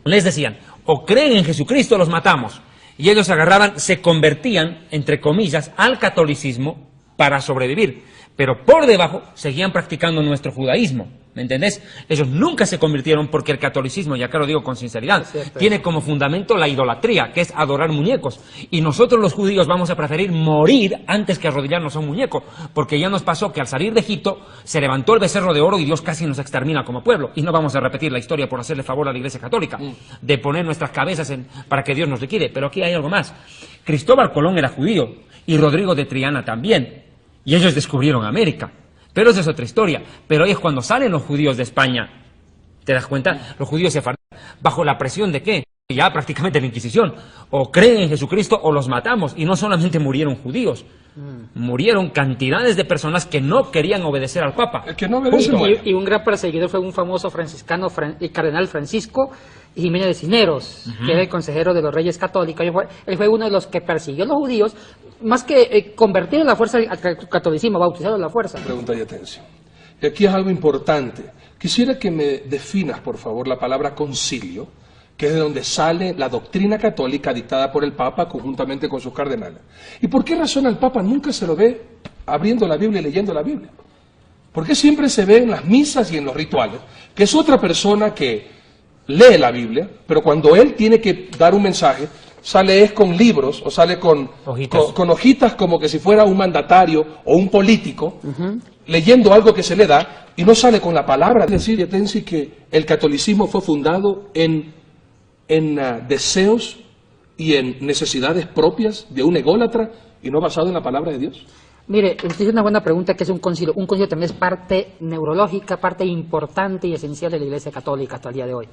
C: les decían, o creen en Jesucristo o los matamos. Y ellos agarraban, se convertían, entre comillas, al catolicismo para sobrevivir. Pero por debajo seguían practicando nuestro judaísmo, ¿me entendés? Ellos nunca se convirtieron porque el catolicismo, y acá lo digo con sinceridad, tiene como fundamento la idolatría, que es adorar muñecos. Y nosotros los judíos vamos a preferir morir antes que arrodillarnos a un muñeco, porque ya nos pasó que al salir de Egipto se levantó el becerro de oro y Dios casi nos extermina como pueblo. Y no vamos a repetir la historia por hacerle favor a la Iglesia Católica, de poner nuestras cabezas para que Dios nos liquide. Pero aquí hay algo más. Cristóbal Colón era judío y Rodrigo de Triana también. Y ellos descubrieron América. Pero esa es otra historia. Pero hoy es cuando salen los judíos de España. ¿Te das cuenta? Los judíos sefardíes, ¿bajo la presión de qué? Ya prácticamente la Inquisición. O creen en Jesucristo o los matamos. Y no solamente murieron judíos. Murieron cantidades de personas que no querían obedecer al Papa.
A: El que no obedece
C: Punto.
A: muere.
B: Y un gran perseguidor fue un famoso franciscano, el cardenal Francisco Jiménez de Cisneros, que era el consejero de los reyes católicos. Él fue uno de los que persiguió a los judíos, más que convertir a la fuerza al catolicismo, bautizarlo a la fuerza.
A: Pregunta y atención. Y aquí es algo importante. Quisiera que me definas, por favor, la palabra concilio, que es de donde sale la doctrina católica dictada por el Papa conjuntamente con sus cardenales. ¿Y por qué razón al Papa nunca se lo ve abriendo la Biblia y leyendo la Biblia? ¿Por qué siempre se ve en las misas y en los rituales que es otra persona que lee la Biblia, pero cuando él tiene que dar un mensaje, sale es con libros o sale con hojitas como que si fuera un mandatario o un político, leyendo algo que se le da, y no sale con la palabra? Es decir, Tensi, que el catolicismo fue fundado en deseos y en necesidades propias de un ególatra y no basado en la palabra de Dios.
B: Mire, usted hizo una buena pregunta, que es un concilio. Un concilio también es parte neurológica, parte importante y esencial de la Iglesia Católica hasta el día de hoy.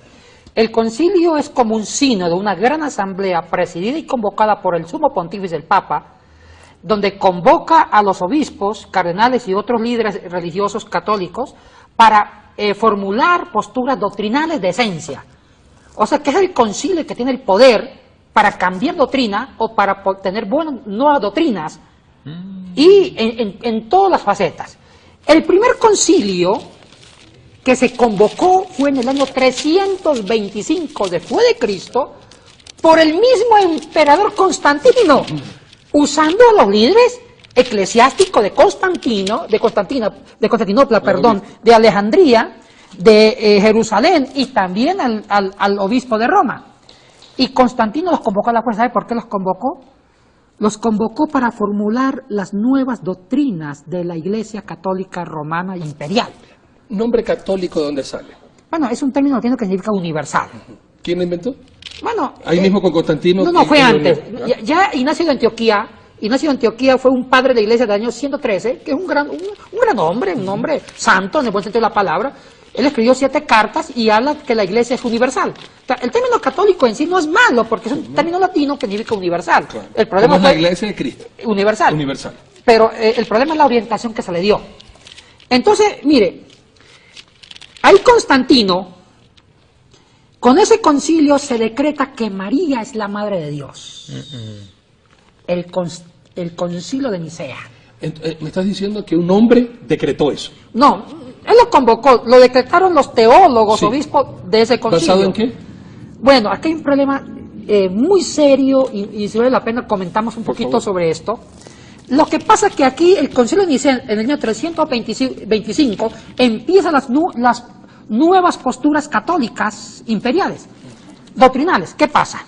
B: El concilio es como un sínodo, una gran asamblea presidida y convocada por el sumo pontífice, el Papa, donde convoca a los obispos, cardenales y otros líderes religiosos católicos para formular posturas doctrinales de esencia. O sea, que es el concilio que tiene el poder para cambiar doctrina o para tener buenas nuevas doctrinas, y en todas las facetas. El primer concilio que se convocó fue en el año 325 después de Cristo por el mismo emperador Constantino, usando a los líderes eclesiásticos de Constantinopla, de Alejandría, de Jerusalén y también al obispo de Roma. Y Constantino los convocó a la fuerza. ¿Sabe por qué los convocó? Los convocó para formular las nuevas doctrinas de la Iglesia Católica Romana Imperial.
A: ¿Nombre católico de dónde sale?
B: Bueno, es un término latino que significa universal.
A: ¿Quién lo inventó?
B: Bueno,
A: ahí mismo con Constantino.
B: No, fue antes. Ya Ignacio de Antioquía fue un padre de la Iglesia del año 113, que es un gran hombre, un hombre santo en el buen sentido de la palabra. Él escribió 7 cartas y habla que la Iglesia es universal. O sea, el término católico en sí no es malo, porque es un término latino que significa universal.
A: Claro.
B: El problema
A: es la Iglesia de Cristo.
B: Universal.
A: Universal.
B: Pero el problema es la orientación que se le dio. Entonces, mire, ahí Constantino, con ese concilio se decreta que María es la Madre de Dios. El concilio de Nicea.
A: Me estás diciendo que un hombre decretó eso.
B: No, él lo convocó, lo decretaron los teólogos, obispos de ese concilio.
A: ¿Basado en qué?
B: Bueno, aquí hay un problema muy serio y si vale la pena comentamos un poquito sobre esto. Lo que pasa es que aquí el concilio de Nicea, en el año 325, empiezan las nuevas posturas católicas imperiales, doctrinales. ¿Qué pasa?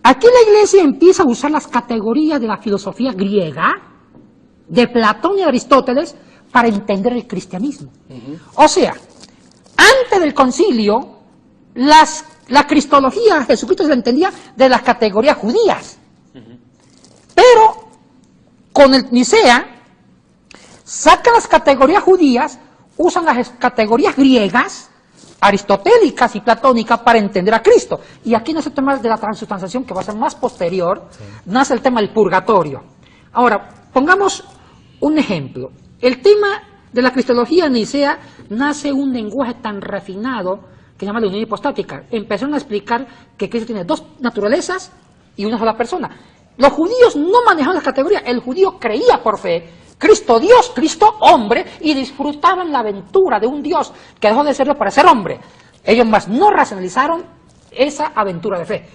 B: Aquí la Iglesia empieza a usar las categorías de la filosofía griega, de Platón y de Aristóteles, para entender el cristianismo. O sea, antes del concilio, la cristología, Jesucristo se la entendía de las categorías judías. Pero, con el Nicea, sacan las categorías judías, usan las categorías griegas, aristotélicas y platónicas para entender a Cristo. Y aquí nace el tema de la transubstanciación, que va a ser más posterior, nace el tema del purgatorio. Ahora, pongamos un ejemplo. El tema de la cristología nicea nace un lenguaje tan refinado que se llama la unión hipostática. Empezaron a explicar que Cristo tiene 2 naturalezas y una sola persona. Los judíos no manejaban las categorías. El judío creía por fe, Cristo Dios, Cristo hombre, y disfrutaban la aventura de un Dios que dejó de serlo para ser hombre. Ellos más no racionalizaron esa aventura de fe.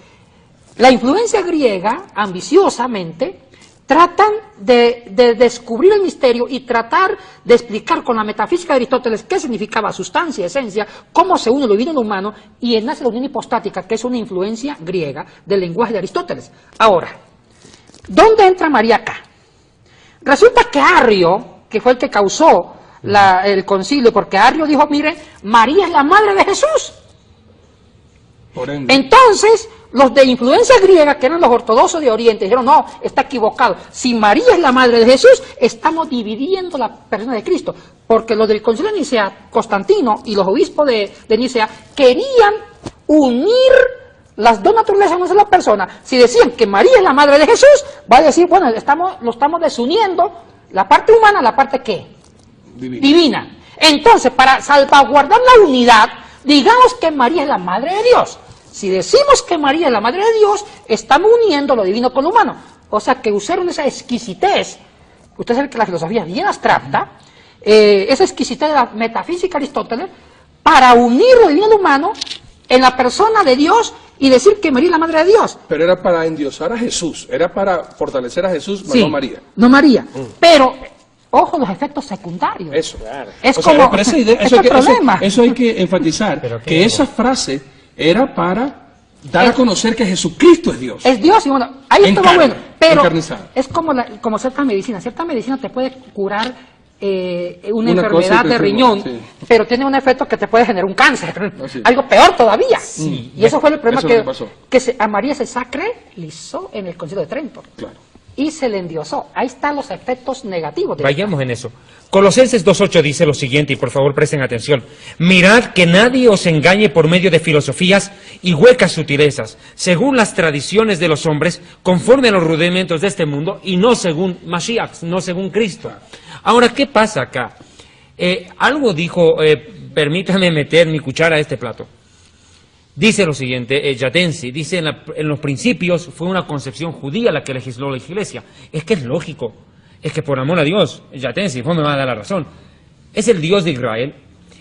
B: La influencia griega, ambiciosamente, tratan de descubrir el misterio y tratar de explicar con la metafísica de Aristóteles qué significaba sustancia, esencia, cómo se une lo divino y lo humano, y nace la unión hipostática, que es una influencia griega del lenguaje de Aristóteles. Ahora, ¿dónde entra María acá? Resulta que Arrio, que fue el que causó el concilio, porque Arrio dijo, mire, María es la madre de Jesús.
A: Por ende.
B: Entonces, los de influencia griega, que eran los ortodoxos de Oriente, dijeron, no, está equivocado. Si María es la madre de Jesús, estamos dividiendo la persona de Cristo. Porque los del concilio de Nicea, Constantino y los obispos de Nicea, querían unir las dos naturalezas en una sola persona. Si decían que María es la madre de Jesús, va a decir, bueno, lo estamos desuniendo, la parte humana, la parte ¿qué? Divina. Entonces, para salvaguardar la unidad, digamos que María es la madre de Dios. Si decimos que María es la madre de Dios, estamos uniendo lo divino con lo humano. O sea, que usaron esa exquisitez. Usted sabe que la filosofía es bien abstracta, esa exquisitez de la metafísica Aristóteles, para unir lo divino y lo humano en la persona de Dios y decir que María es la madre de Dios.
A: Pero era para endiosar a Jesús, era para fortalecer a Jesús,
B: Sí,
A: no María.
B: no María. Pero, ojo, los efectos secundarios.
A: Eso, claro.
B: Es
A: O sea,
B: como,
A: pero esa idea,
B: es el problema.
A: eso hay que enfatizar, que esa frase era para dar a conocer que Jesucristo es Dios.
B: Es Dios y bueno, ahí
A: En
B: estuvo
A: carne,
B: bueno, pero
A: encarnizado.
B: es como cierta medicina. Cierta medicina te puede curar una
A: Una
B: enfermedad
A: cosa
B: de
A: que
B: riñón,
A: sí.
B: pero tiene un efecto que te puede generar un cáncer,
A: Así.
B: algo peor todavía.
C: Sí.
B: Y eso fue el problema
A: Eso es lo que pasó.
B: que a María se sacralizó en el Concilio de Trento
A: Claro.
B: y se le endiosó. Ahí están los efectos negativos.
C: Vayamos en eso. Colosenses 2.8 dice lo siguiente, y por favor presten atención. Mirad que nadie os engañe por medio de filosofías y huecas sutilezas, según las tradiciones de los hombres, conforme a los rudimentos de este mundo, y no según Mashiach, no según Cristo. Ahora, ¿qué pasa acá? Algo dijo, permítame meter mi cuchara a este plato. Dice lo siguiente, Yatensi, dice en los principios fue una concepción judía la que legisló la Iglesia. Es que es lógico, es que por amor a Dios, Yatensi, vos me va a dar la razón. Es el Dios de Israel,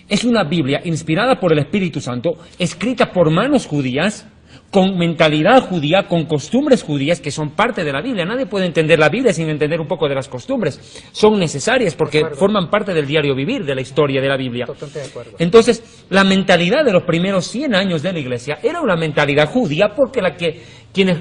C: es una Biblia inspirada por el Espíritu Santo, escrita por manos judías, con mentalidad judía, con costumbres judías que son parte de la Biblia. Nadie puede entender la Biblia sin entender un poco de las costumbres. Son necesarias porque forman parte del diario vivir, de la historia de la Biblia.
B: Totalmente de acuerdo.
C: Entonces, la mentalidad de los primeros 100 años de la Iglesia era una mentalidad judía porque quienes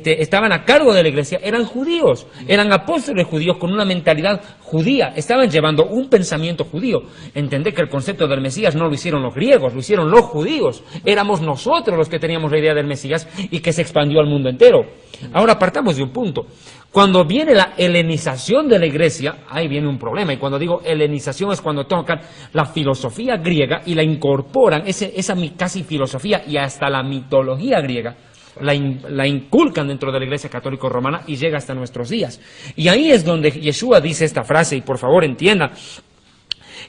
C: estaban a cargo de la Iglesia eran judíos, eran apóstoles judíos con una mentalidad judía, estaban llevando un pensamiento judío. Entendé que el concepto del Mesías no lo hicieron los griegos, lo hicieron los judíos. Éramos nosotros los que teníamos la idea del Mesías y que se expandió al mundo entero. Ahora partamos de un punto. Cuando viene la helenización de la Iglesia, ahí viene un problema. Y cuando digo helenización es cuando tocan la filosofía griega y la incorporan, esa casi filosofía y hasta la mitología griega, la inculcan dentro de la Iglesia Católica Romana y llega hasta nuestros días. Y ahí es donde Yeshua dice esta frase, y por favor entienda.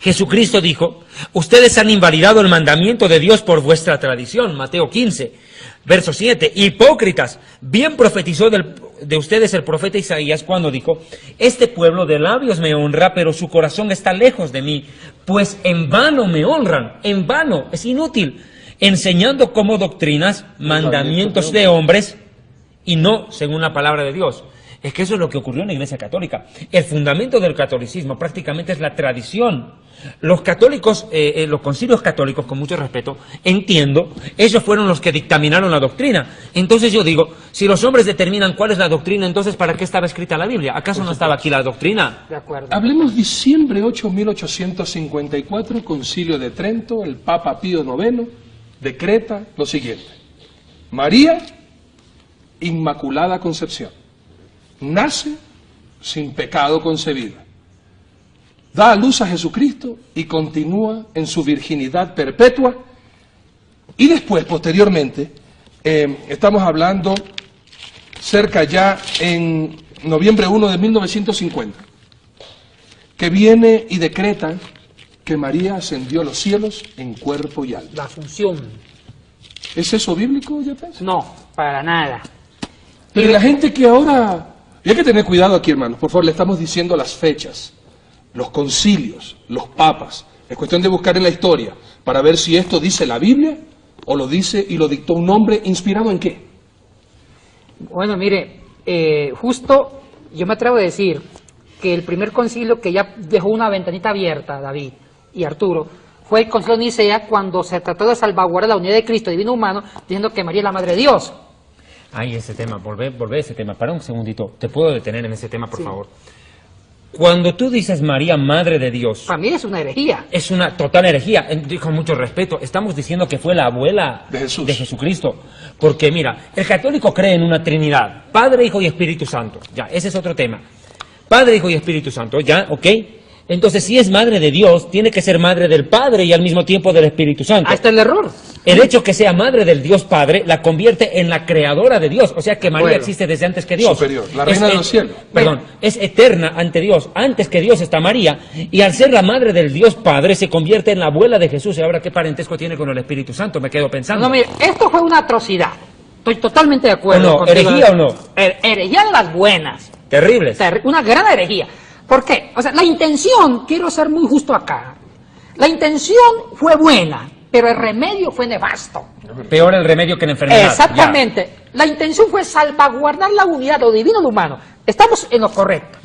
C: Jesucristo dijo, ustedes han invalidado el mandamiento de Dios por vuestra tradición, Mateo 15, verso 7, hipócritas, bien profetizó de ustedes el profeta Isaías cuando dijo, este pueblo de labios me honra, pero su corazón está lejos de mí, pues en vano me honran, en vano, es inútil, enseñando como doctrinas mandamientos de hombres y no según la palabra de Dios. Es que eso es lo que ocurrió en la Iglesia Católica. El fundamento del catolicismo prácticamente es la tradición. Los católicos, los concilios católicos, con mucho respeto, entiendo, ellos fueron los que dictaminaron la doctrina. Entonces yo digo, si los hombres determinan cuál es la doctrina, entonces ¿para qué estaba escrita la Biblia? ¿Acaso no estaba aquí la doctrina?
B: De acuerdo.
A: Hablemos diciembre 8, 1854, Concilio de Trento, el Papa Pío IX decreta lo siguiente. María, Inmaculada Concepción, nace sin pecado concebida, da a luz a Jesucristo y continúa en su virginidad perpetua. Y después, posteriormente, estamos hablando cerca ya en noviembre 1 de 1950, que viene y decreta que María ascendió a los cielos en cuerpo y alma.
B: La función.
A: ¿Es eso bíblico, Yepes?
B: No, para nada.
A: Pero la gente que ahora... Y hay que tener cuidado aquí, hermanos. Por favor, le estamos diciendo las fechas, los concilios, los papas. Es cuestión de buscar en la historia para ver si esto dice la Biblia o lo dice y lo dictó un hombre inspirado en qué.
B: Bueno, mire, justo yo me atrevo a decir que el primer concilio que ya dejó una ventanita abierta, David y Arturo, fue el concilio de Nicea cuando se trató de salvaguardar la unidad de Cristo divino humano, diciendo que María es la Madre de Dios.
C: Ay, ese tema, volvé a ese tema. Para un segundito, ¿te puedo detener en ese tema, por favor? Cuando tú dices María, Madre de Dios,
B: Para mí es una herejía.
C: es una total herejía. Con mucho respeto, estamos diciendo que fue la abuela
A: De Jesús.
C: de Jesucristo. Porque mira, el católico cree en una Trinidad, Padre, Hijo y Espíritu Santo. Ya, ese es otro tema. Padre, Hijo y Espíritu Santo, ya, ¿ok? Entonces, si es madre de Dios, tiene que ser madre del Padre y al mismo tiempo del Espíritu Santo.
B: Ahí está el error.
C: El hecho que sea madre del Dios Padre la convierte en la creadora de Dios. O sea que María
B: Bueno.
C: existe desde antes que Dios.
A: Superior, la reina de los cielos.
C: Perdón, es eterna ante Dios. Antes que Dios está María. Y al ser la madre del Dios Padre se convierte en la abuela de Jesús. ¿Y ahora qué parentesco tiene con el Espíritu Santo? Me quedo pensando.
B: No, mire, esto fue una atrocidad. Estoy totalmente de acuerdo.
C: ¿O no?
B: contigo.
C: ¿Herejía o no?
B: Herejía de las buenas.
C: Terribles.
B: Una gran herejía. ¿Por qué? O sea, la intención, quiero ser muy justo acá, la intención fue buena, pero el remedio fue nefasto.
C: Peor el remedio que la enfermedad.
B: Exactamente. La intención fue salvaguardar la unidad de lo divino y lo humano. Estamos en lo correcto.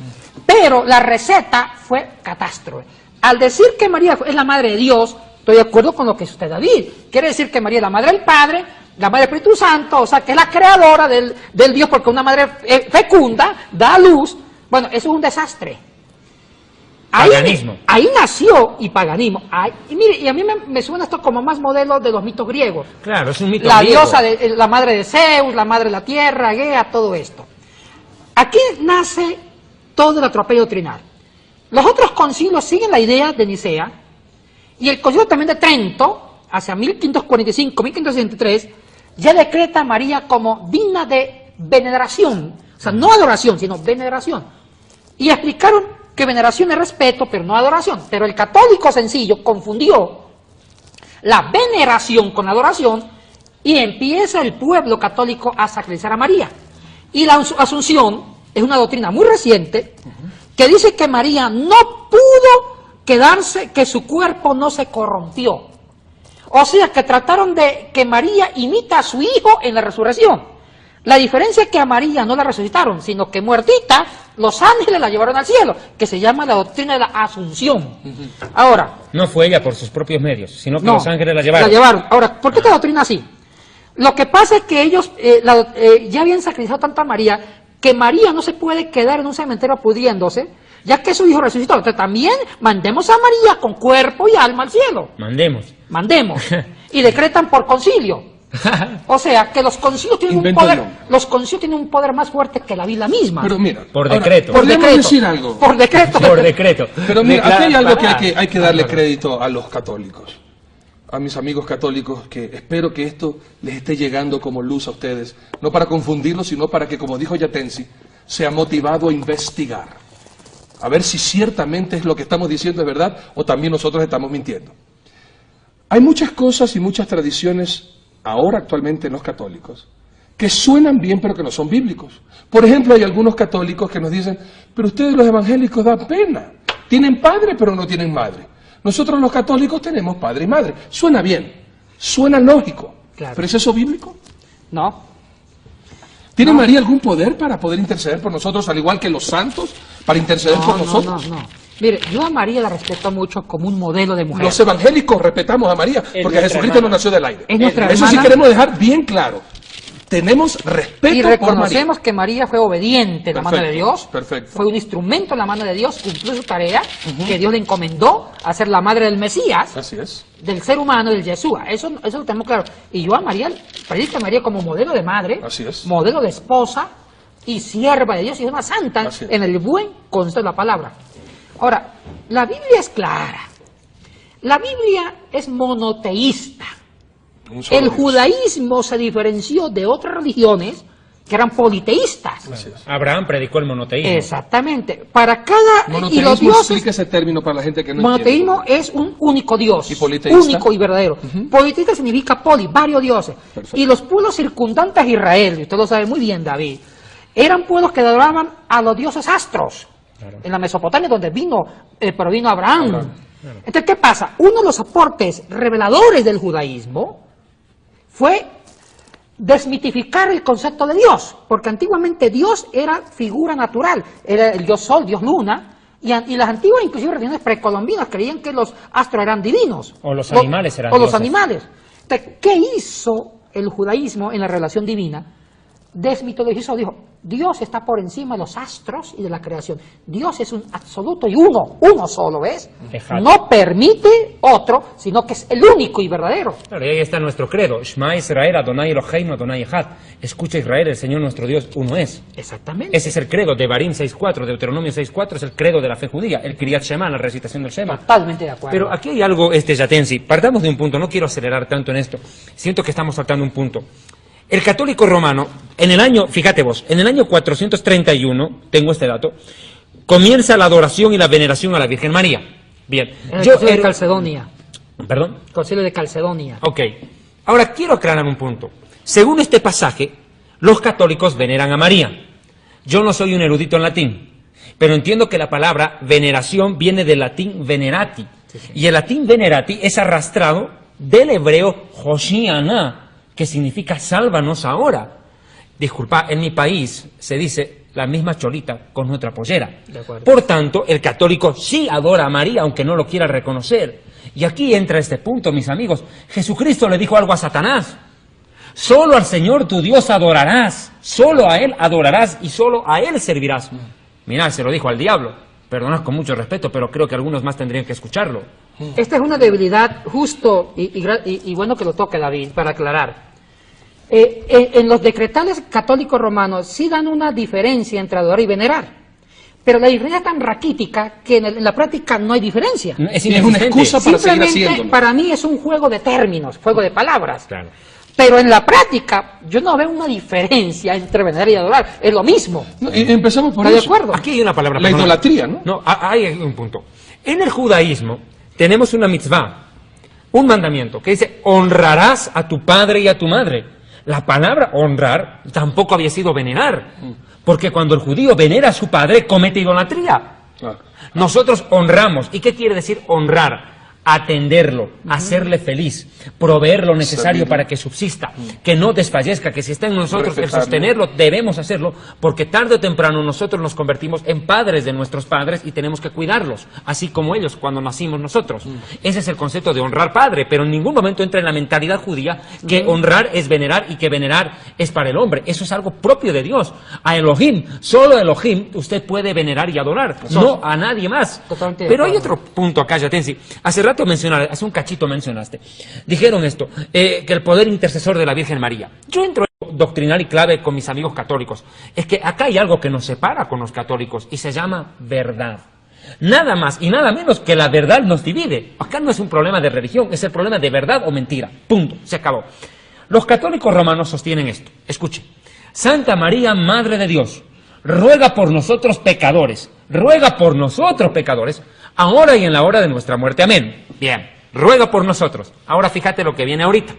B: Pero la receta fue catástrofe. Al decir que María es la madre de Dios, estoy de acuerdo con lo que dice usted, David. Quiere decir que María es la madre del Padre, la madre del Espíritu Santo, o sea, que es la creadora del Dios, porque una madre fecunda da a luz. Bueno, eso es un desastre.
C: Paganismo.
B: Ahí nació y paganismo. Y mire, y a mí me suena esto como más modelo de los mitos griegos.
C: Claro, es un mito
B: La
C: griego.
B: diosa, la madre de Zeus, la madre de la tierra, Gea, todo esto. Aquí nace todo el atropello doctrinal. Los otros concilios siguen la idea de Nicea, y el concilio también de Trento, hacia 1545, 1563, ya decreta a María como digna de veneración, o sea, no adoración, sino veneración. Y explicaron que veneración es respeto, pero no adoración. Pero el católico sencillo confundió la veneración con la adoración y empieza el pueblo católico a sacralizar a María. Y la Asunción es una doctrina muy reciente que dice que María no pudo quedarse, que su cuerpo no se corrompió. O sea, que trataron de que María imita a su hijo en la resurrección. La diferencia es que a María no la resucitaron, sino que muertita, los ángeles la llevaron al cielo, que se llama la doctrina de la Asunción. Ahora,
C: No fue ella por sus propios medios, sino que
B: no,
C: los ángeles la llevaron.
B: la llevaron. Ahora, ¿por qué esta doctrina así? Lo que pasa es que ellos ya habían sacrificado tanto a María, que María no se puede quedar en un cementerio pudriéndose, ya que su hijo resucitó. Entonces también mandemos a María con cuerpo y alma al cielo. Mandemos. Y decretan por concilio. O sea, que los concilios tienen
A: Invento
B: un poder,
A: yo.
B: los concilios tienen un poder más fuerte que la Biblia misma.
A: Pero mira,
C: Por
A: ahora,
C: decreto.
B: por
A: podemos
B: decreto.
A: decir algo.
B: Por decreto.
C: Por decreto.
A: Pero mira, aquí hay algo que
C: Declara-
A: hay que darle crédito a los católicos, a mis amigos católicos, que espero que esto les esté llegando como luz a ustedes, no para confundirlos, sino para que, como dijo Yatensi, sea motivado a investigar, a ver si ciertamente es lo que estamos diciendo es verdad o también nosotros estamos mintiendo. Hay muchas cosas y muchas tradiciones ahora actualmente en los católicos que suenan bien pero que no son bíblicos. Por ejemplo, hay algunos católicos que nos dicen, pero ustedes los evangélicos dan pena, tienen padre pero no tienen madre. Nosotros los católicos tenemos padre y madre. Suena bien, suena lógico,
B: Claro.
A: pero ¿es eso bíblico?
B: No.
A: ¿Tiene María algún poder para poder interceder por nosotros, al igual que los santos, para interceder por nosotros?
B: No. Mire, yo a María la respeto mucho como un modelo de mujer.
A: Los evangélicos respetamos a María, porque
C: nuestra
A: Jesucristo
C: hermana.
A: no nació del aire.
B: Es nuestra
A: Eso sí
B: hermana.
A: queremos dejar bien claro. Tenemos respeto
B: Y
A: por María.
B: reconocemos que María fue obediente en la mano de
A: Perfecto,
B: Dios,
A: perfecto.
B: fue un instrumento en la mano de Dios, cumplió su tarea, que Dios le encomendó a ser la madre del Mesías,
A: Así es.
B: del ser humano, del Yeshua. Eso lo tenemos claro. Y yo a María, predico a María como modelo de madre,
A: Así es.
B: modelo de esposa y sierva de Dios y una santa
A: Así es.
B: en el buen concepto de la palabra. Ahora, la Biblia es clara. La Biblia es monoteísta.
A: Un solo
B: El
A: Dios.
B: judaísmo se diferenció de otras religiones que eran politeístas.
A: Así es.
C: Abraham predicó el monoteísmo.
B: Exactamente. Para cada... y
A: Monoteísmo,
B: los dioses...
A: explica ese término para la gente que no
B: Monoteísmo
A: entiende.
B: es un único Dios.
A: ¿Y politeísta?
B: Único y verdadero. Politeísta significa poli, varios dioses.
A: Perfecto.
B: Y los pueblos circundantes a Israel, y usted lo sabe muy bien, David, eran pueblos que adoraban a los dioses astros.
C: Claro.
B: En la Mesopotamia, donde vino Abraham.
A: Abraham,
B: Entonces, ¿qué pasa? Uno de los aportes reveladores del judaísmo fue desmitificar el concepto de Dios, porque antiguamente Dios era figura natural, era el dios sol, dios luna, y las antiguas, inclusive religiones precolombinas, creían que los astros eran divinos.
C: O los animales eran
B: O los
C: dioses.
B: animales. Entonces, ¿qué hizo el judaísmo en la relación divina? desmitologizó, dijo, Dios está por encima de los astros y de la creación. Dios es un absoluto y uno solo, ¿ves?
C: Exacto.
B: No permite otro, sino que es el único y verdadero.
C: Claro, y ahí está nuestro credo. Shema Israel, Adonai Eloheinu, Adonai Echad. Escucha Israel, el Señor nuestro Dios uno es.
B: Exactamente.
C: Ese es el credo de Barim 6.4, Deuteronomio 6.4, es el credo de la fe judía, el Kriyat Shema, la recitación del Shema.
B: Totalmente de acuerdo.
C: Pero aquí hay algo, Yatensi, partamos de un punto, no quiero acelerar tanto en esto, siento que estamos saltando un punto. El católico romano, en el año, fíjate vos, en el año 431, tengo este dato, comienza la adoración y la veneración a la Virgen María. Bien.
B: En el Concilio de Calcedonia.
C: ¿Perdón?
B: Concilio de Calcedonia.
C: Ok. Ahora quiero aclarar un punto. Según este pasaje, los católicos veneran a María. Yo no soy un erudito en latín, pero entiendo que la palabra veneración viene del latín venerati. Y el latín venerati es arrastrado del hebreo Hoshiana, que significa sálvanos ahora. Disculpa, en mi país se dice la misma cholita con nuestra pollera. Por tanto, el católico sí adora a María, aunque no lo quiera reconocer. Y aquí entra este punto, mis amigos. Jesucristo le dijo algo a Satanás. Solo al Señor tu Dios adorarás, solo a Él adorarás y solo a Él servirás. Mirá, se lo dijo al diablo. Perdonad con mucho respeto, pero creo que algunos más tendrían que escucharlo.
B: Esta es una debilidad justo y bueno que lo toque David para aclarar. En los decretales católicos romanos sí dan una diferencia entre adorar y venerar, pero la diferencia es tan raquítica que en la práctica no hay diferencia.
C: Es
A: Y es una excusa para seguir
B: Simplemente
A: haciéndolo.
B: para mí es un juego de términos, juego de palabras.
C: Claro.
B: Pero en la práctica yo no veo una diferencia entre venerar y adorar, es lo mismo.
A: No, empezamos por
B: ¿Está de
A: eso.
B: acuerdo?
C: Aquí hay una palabra.
A: La
C: perdona.
A: idolatría, ¿no?
C: No, hay un punto. En el judaísmo tenemos una mitzvah, un mandamiento, que dice, honrarás a tu padre y a tu madre. La palabra honrar tampoco había sido venerar, porque cuando el judío venera a su padre, comete idolatría.
A: Claro.
C: Nosotros honramos. ¿Y qué quiere decir honrar? Atenderlo, hacerle feliz, proveer lo necesario para que subsista, que no desfallezca, que si está en nosotros el
A: Respetarlo.
C: sostenerlo, debemos hacerlo, porque tarde o temprano nosotros nos convertimos en padres de nuestros padres y tenemos que cuidarlos, así como ellos cuando nacimos nosotros. Ese es el concepto de honrar padre, pero en ningún momento entra en la mentalidad judía que honrar es venerar y que venerar es para el hombre. Eso es algo propio de Dios. A Elohim, solo a Elohim usted puede venerar y adorar, no a nadie más.
B: Totalmente de
C: Pero hay
B: acuerdo.
C: otro punto acá, Yatensi. Hace rato mencionaste, hace un cachito mencionaste. Dijeron esto, que el poder intercesor de la Virgen María. Yo entro en doctrinal y clave con mis amigos católicos. Es que acá hay algo que nos separa con los católicos y se llama verdad. Nada más y nada menos que la verdad nos divide. Acá no es un problema de religión, es el problema de verdad o mentira. Punto, se acabó. Los católicos romanos sostienen esto. Escuche. Santa María, Madre de Dios, ruega por nosotros pecadores, ahora y en la hora de nuestra muerte. Amén. Bien, ruega por nosotros. Ahora fíjate lo que viene ahorita.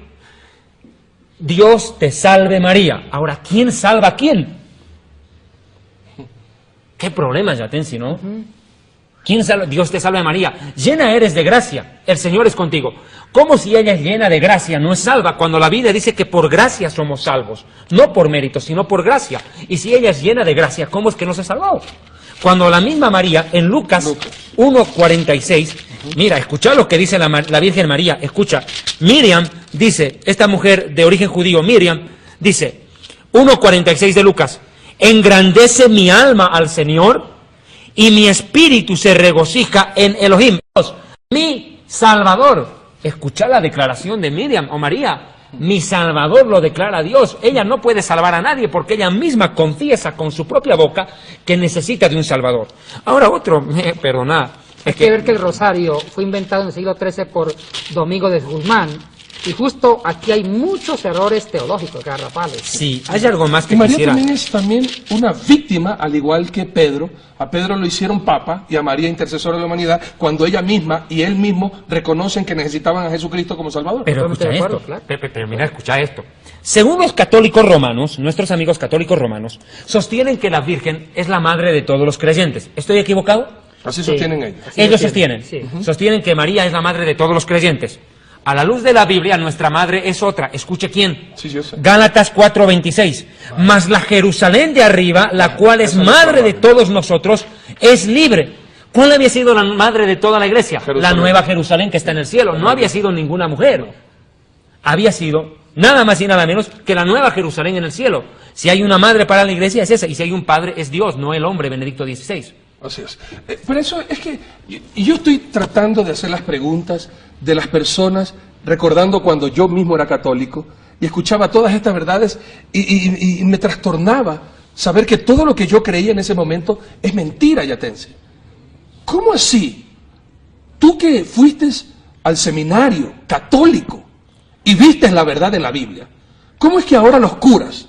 C: Dios te salve María. Ahora, ¿quién salva a quién? ¿Qué problema, Yatensi, no? ¿Quién salva? Dios te salve María. Llena eres de gracia, el Señor es contigo. ¿Cómo si ella es llena de gracia, no es salva? Cuando la Biblia dice que por gracia somos salvos. No por mérito, sino por gracia. Y si ella es llena de gracia, ¿cómo es que no se salvó? Cuando la misma María, en Lucas 1:46, mira, escucha lo que dice la Virgen María, escucha. Miriam dice, esta mujer de origen judío, Miriam, dice, 1:46 de Lucas, engrandece mi alma al Señor y mi espíritu se regocija en Elohim, Dios, mi Salvador. Escucha la declaración de Miriam o María. Mi Salvador lo declara Dios. Ella no puede salvar a nadie porque ella misma confiesa con su propia boca que necesita de un Salvador. Ahora otro, perdonad.
B: Hay que ver que el rosario fue inventado en el siglo XIII por Domingo de Guzmán. Y justo aquí hay muchos errores teológicos, garrafales.
C: Sí, hay algo más que
A: Y María
C: quisiera.
A: también es también una víctima, al igual que Pedro. A Pedro lo hicieron papa y a María intercesora de la humanidad, cuando ella misma y él mismo reconocen que necesitaban a Jesucristo como Salvador.
C: Pero
B: Totalmente
C: escucha
B: de acuerdo,
C: esto,
B: claro.
C: pero mira, escucha esto. Según los católicos romanos, nuestros amigos católicos romanos, sostienen que la Virgen es la madre de todos los creyentes. ¿Estoy equivocado?
A: Así
B: Sí.
A: sostienen ellos.
B: Así
C: Ellos
B: sostienen,
C: sostienen.
B: sí.
C: Sostienen que María es la madre de todos los creyentes. A la luz de la Biblia, nuestra madre es otra. Escuche quién.
A: Sí, yo sé.
C: Gálatas 4:26. Mas la Jerusalén de arriba, la cual es
A: Esa es
C: madre
A: nuestra
C: de
A: madre.
C: todos nosotros, es libre. ¿Cuál había sido la madre de toda la iglesia?
A: Jerusalén.
C: La nueva Jerusalén que está en el cielo. No había sido ninguna mujer. Había sido nada más y nada menos que la nueva Jerusalén en el cielo. Si hay una madre para la iglesia es esa, y si hay un padre es Dios, no el hombre, Benedicto XVI.
A: Así es. Pero eso es que yo estoy tratando de hacer las preguntas de las personas, recordando cuando yo mismo era católico y escuchaba todas estas verdades y me trastornaba saber que todo lo que yo creía en ese momento es mentira, Yatense. ¿Cómo así? Tú que fuiste al seminario católico y viste la verdad en la Biblia, ¿cómo es que ahora los curas,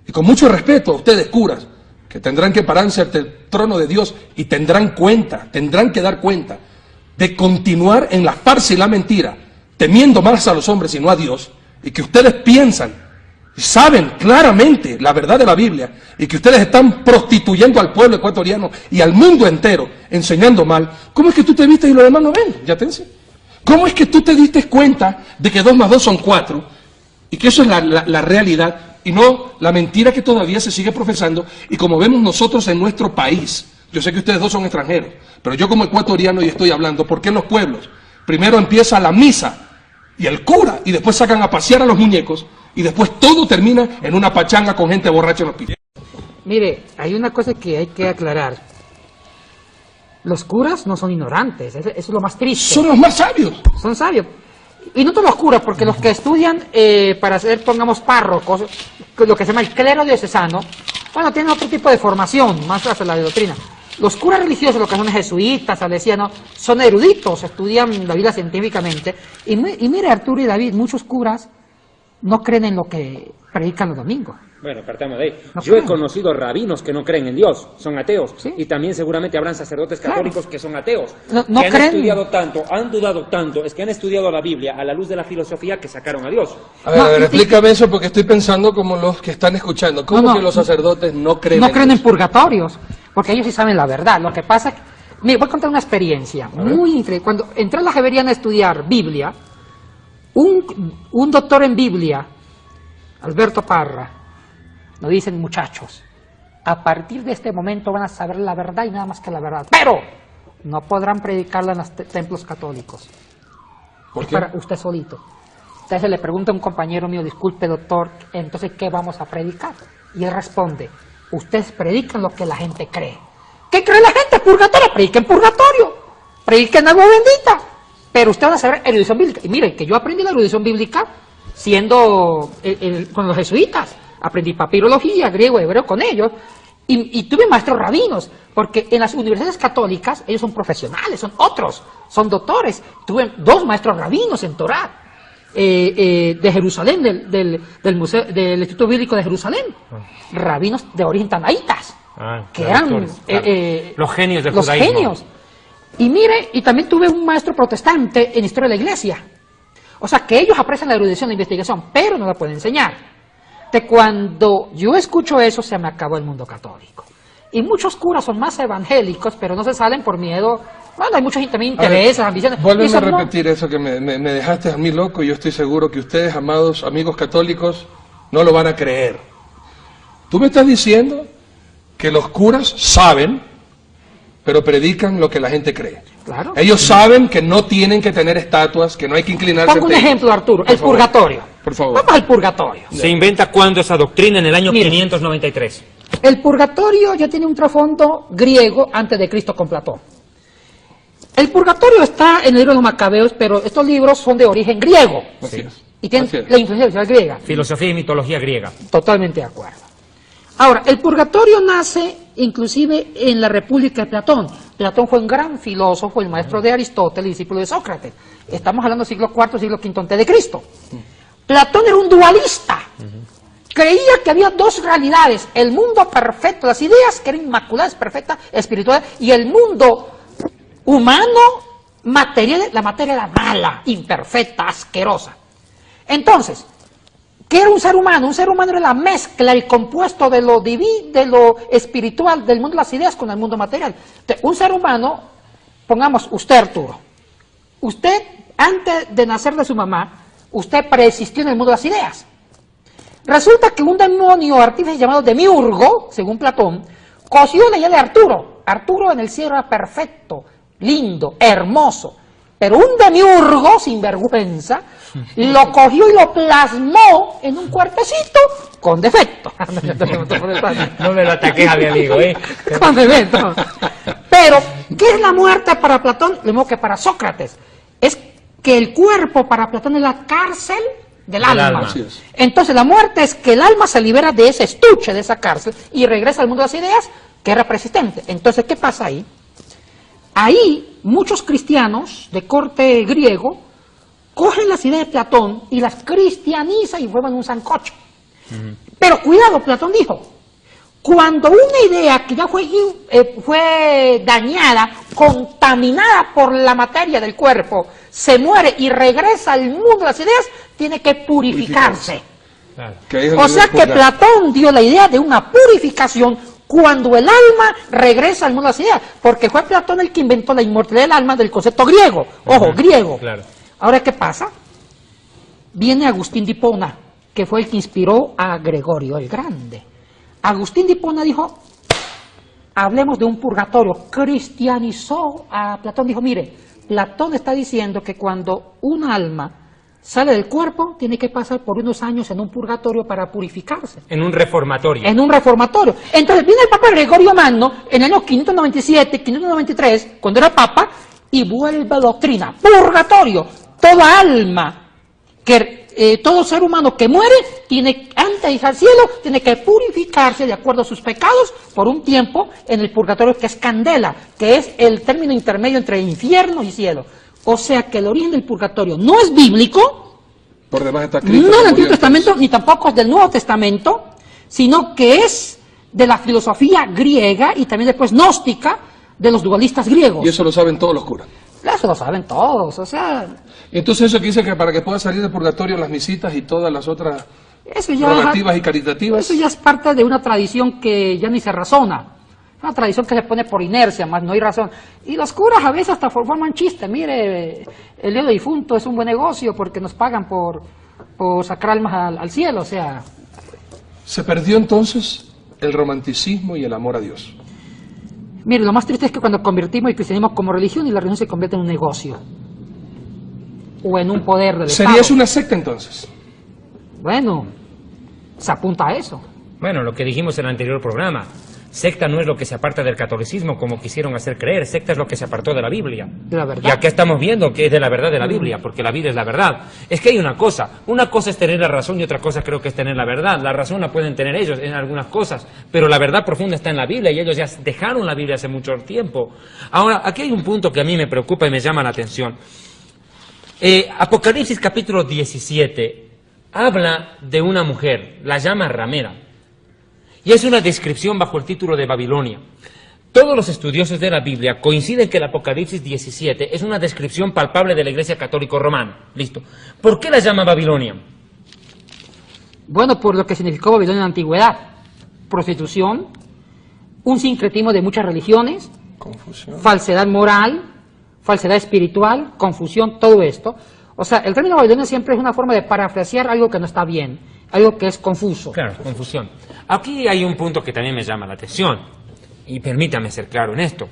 A: y con mucho respeto a ustedes curas, que tendrán que pararse ante el trono de Dios y tendrán que dar cuenta de continuar en la farsa y la mentira, temiendo más a los hombres y no a Dios, y que ustedes piensan y saben claramente la verdad de la Biblia, y que ustedes están prostituyendo al pueblo ecuatoriano y al mundo entero, enseñando mal? ¿Cómo es que tú te viste y los demás no ven? ¿Yatense? ¿Cómo es que tú te diste cuenta de que 2 más 2 son 4, y que eso es la realidad, y no la mentira que todavía se sigue profesando? Y como vemos nosotros en nuestro país, yo sé que ustedes dos son extranjeros, pero yo como ecuatoriano y estoy hablando, ¿por qué en los pueblos primero empieza la misa y el cura, y después sacan a pasear a los muñecos, y después todo termina en una pachanga con gente borracha en los pies?
B: Mire, hay una cosa que hay que aclarar. Los curas no son ignorantes, eso es lo más triste.
A: Son los más sabios.
B: Son sabios. Y no todos los curas, porque los que estudian para ser, pongamos, párrocos, lo que se llama el clero diocesano, bueno, tienen otro tipo de formación, más hacia la doctrina. Los curas religiosos, lo que son jesuitas, salesianos, son eruditos, estudian la Biblia científicamente. Y mire, Arturo y David, muchos curas no creen en lo que predican los domingos.
C: Bueno, partamos de ahí.
B: No
C: Yo he
B: creen.
C: conocido rabinos que no creen en Dios, son ateos.
B: Sí.
C: Y también seguramente habrán sacerdotes católicos que son ateos.
B: No
C: que han
B: creen.
C: estudiado tanto, han dudado tanto, es que han estudiado la Biblia a la luz de la filosofía que sacaron a Dios.
A: A ver, explícame eso, porque estoy pensando como los que están escuchando. ¿Cómo
B: No,
A: que los sacerdotes no creen
B: No creen en
A: Dios?
B: purgatorios, porque ellos sí saben la verdad. Lo que pasa es que, mire, voy a contar una experiencia muy increíble. Cuando entré a la Javeriana a estudiar Biblia, un doctor en Biblia, Alberto Parra, nos dicen: muchachos, a partir de este momento van a saber la verdad y nada más que la verdad, pero no podrán predicarla en los templos católicos.
A: ¿Por
B: Es
A: qué?
B: para usted solito. Entonces le pregunta a un compañero mío: disculpe, doctor, entonces ¿qué vamos a predicar? Y él responde: ustedes predican lo que la gente cree. ¿Qué cree la gente? Purgatorio. Prediquen purgatorio, prediquen agua bendita, pero ustedes van a saber erudición bíblica. Y miren, que yo aprendí la erudición bíblica siendo con los jesuitas. Aprendí papirología, griego, hebreo con ellos, y tuve maestros rabinos, porque en las universidades católicas ellos son profesionales, son otros, son doctores. Tuve 2 maestros rabinos en Torá, de Jerusalén, del museo, del Instituto Bíblico de Jerusalén, rabinos de origen tanaítas, que eran
C: los genios del
B: los
C: judaísmo.
B: genios. Y mire, y también tuve un maestro protestante en historia de la iglesia. O sea, que ellos aprecian la erudición, la investigación, pero no la pueden enseñar. De cuando yo escucho eso, se me acabó el mundo católico. Y muchos curas son más evangélicos, pero no se salen por miedo. Bueno, hay muchos también intereses, ambiciones.
A: Vuélveme
B: Eso
A: a
B: no-
A: repetir eso que me dejaste a mí loco, y yo estoy seguro que ustedes, amados amigos católicos, no lo van a creer. Tú me estás diciendo que los curas saben, pero predican lo que la gente cree.
B: Claro.
A: Ellos saben que no tienen que tener estatuas, que no hay que inclinarse.
B: Pongo un
A: ante-
B: ejemplo, Arturo,
A: Por
B: el
A: favor.
B: purgatorio.
A: Por favor.
B: Vamos al purgatorio.
C: Se inventa cuando esa doctrina en el año
B: Mire.
C: 593.
B: El purgatorio ya tiene un trasfondo griego antes de Cristo con Platón. El purgatorio está en el libro de los Macabeos, pero estos libros son de origen griego
A: Así es.
B: y tienen
A: Así es.
B: la influencia griega.
C: Filosofía y mitología griega.
B: Totalmente de acuerdo. Ahora, el purgatorio nace inclusive en la República de Platón. Platón fue un gran filósofo, el maestro de Aristóteles, discípulo de Sócrates. Estamos hablando del siglo IV, siglo V antes de Cristo. Platón era un dualista. Creía que había 2 realidades: el mundo perfecto, las ideas que eran inmaculadas, perfectas, espirituales, y el mundo humano, material. La materia era mala, imperfecta, asquerosa. Entonces, ¿qué era un ser humano? Un ser humano era la mezcla, el compuesto de lo divino, de lo espiritual, del mundo de las ideas con el mundo material. Entonces, un ser humano, pongamos usted, Arturo, usted, antes de nacer de su mamá, usted preexistió en el mundo de las ideas. Resulta que un demonio artífice llamado Demiurgo, según Platón, cosió la idea de Arturo. Arturo en el cielo era perfecto, lindo, hermoso. Pero un demiurgo, sin vergüenza, lo cogió y lo plasmó en un cuerpecito con defecto.
C: No me lo ataques a mi amigo,
B: Con defecto. Pero, ¿qué es la muerte para Platón? Lo mismo que para Sócrates. Es que el cuerpo para Platón es la cárcel del alma.
A: Así es.
B: Entonces la muerte es que el alma se libera de ese estuche, de esa cárcel, y regresa al mundo de las ideas, que era persistente. Entonces, ¿qué pasa ahí? Ahí muchos cristianos de corte griego cogen las ideas de Platón y las cristianizan y forman un sancocho. Pero cuidado, Platón dijo, cuando una idea que ya fue dañada, contaminada por la materia del cuerpo, se muere y regresa al mundo de las ideas, tiene que purificarse.
C: Claro.
B: O sea que Platón dio la idea de una purificación cuando el alma regresa al mundo de las ideas, porque fue Platón el que inventó la inmortalidad del alma del concepto griego, ojo, griego.
C: Claro.
B: Ahora, ¿qué pasa? Viene Agustín de Hipona, que fue el que inspiró a Gregorio el Grande. Agustín de Hipona dijo, hablemos de un purgatorio, cristianizó a Platón, dijo, mire, Platón está diciendo que cuando un alma sale del cuerpo, tiene que pasar por unos años en un purgatorio para purificarse.
C: En un reformatorio.
B: En un reformatorio. Entonces viene el Papa Gregorio Magno en el año 597, 593, cuando era Papa, y vuelve doctrina, purgatorio. Toda alma, todo ser humano que muere, antes de ir al cielo, tiene que purificarse de acuerdo a sus pecados por un tiempo en el purgatorio, que es candela, que es el término intermedio entre infierno y cielo. O sea que el origen del purgatorio no es bíblico,
A: por demás está escrito,
B: no del Antiguo Testamento, ni tampoco es del Nuevo Testamento, sino que es de la filosofía griega y también después gnóstica de los dualistas griegos.
A: Y eso lo saben todos los curas.
B: Eso lo saben todos, o sea...
A: Entonces eso que dice que para que pueda salir del purgatorio las misitas y todas las otras
B: eso ya,
A: rogativas y caritativas.
B: Eso ya es parte de una tradición que ya ni se razona. Una tradición que se pone por inercia, más no hay razón. Y los curas a veces hasta forman chistes. Mire, el lío de difunto es un buen negocio porque nos pagan por sacar almas al cielo, o sea...
A: Se perdió entonces el romanticismo y el amor a Dios.
B: Mire, lo más triste es que cuando convertimos el cristianismo como religión y la religión se convierte en un negocio. O en un poder del Estado.
A: ¿Sería eso una secta entonces?
B: Bueno, se apunta a eso.
C: Bueno, lo que dijimos en el anterior programa. Secta no es lo que se aparta del catolicismo como quisieron hacer creer. Secta es lo que se apartó de la Biblia.
B: De la verdad.
C: Y acá estamos viendo que es de la verdad de la Biblia, porque la Biblia es la verdad. Es que hay una cosa es tener la razón y otra cosa creo que es tener la verdad. La razón la pueden tener ellos en algunas cosas, pero la verdad profunda está en la Biblia y ellos ya dejaron la Biblia hace mucho tiempo. Ahora, aquí hay un punto que a mí me preocupa y me llama la atención. Apocalipsis capítulo 17 habla de una mujer, la llama ramera. Y es una descripción bajo el título de Babilonia. Todos los estudiosos de la Biblia coinciden que el Apocalipsis 17 es una descripción palpable de la Iglesia Católica Romana. Listo. ¿Por qué la llama Babilonia?
B: Bueno, por lo que significó Babilonia en la antigüedad. Prostitución, un sincretismo de muchas religiones,
A: Confusión.
B: falsedad moral, falsedad espiritual, confusión, todo esto. O sea, el término Babilonia siempre es una forma de parafrasear algo que no está bien, algo que es confuso.
C: Claro, confusión. Aquí hay un punto que también me llama la atención, y permítame ser claro en esto.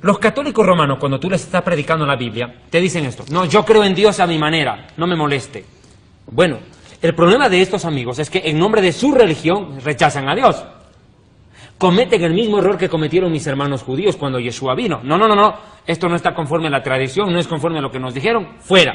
C: Los católicos romanos, cuando tú les estás predicando la Biblia, te dicen esto: no, yo creo en Dios a mi manera, no me moleste. Bueno, el problema de estos amigos es que en nombre de su religión rechazan a Dios. Cometen el mismo error que cometieron mis hermanos judíos cuando Yeshua vino. No, esto no está conforme a la tradición, no es conforme a lo que nos dijeron, fuera.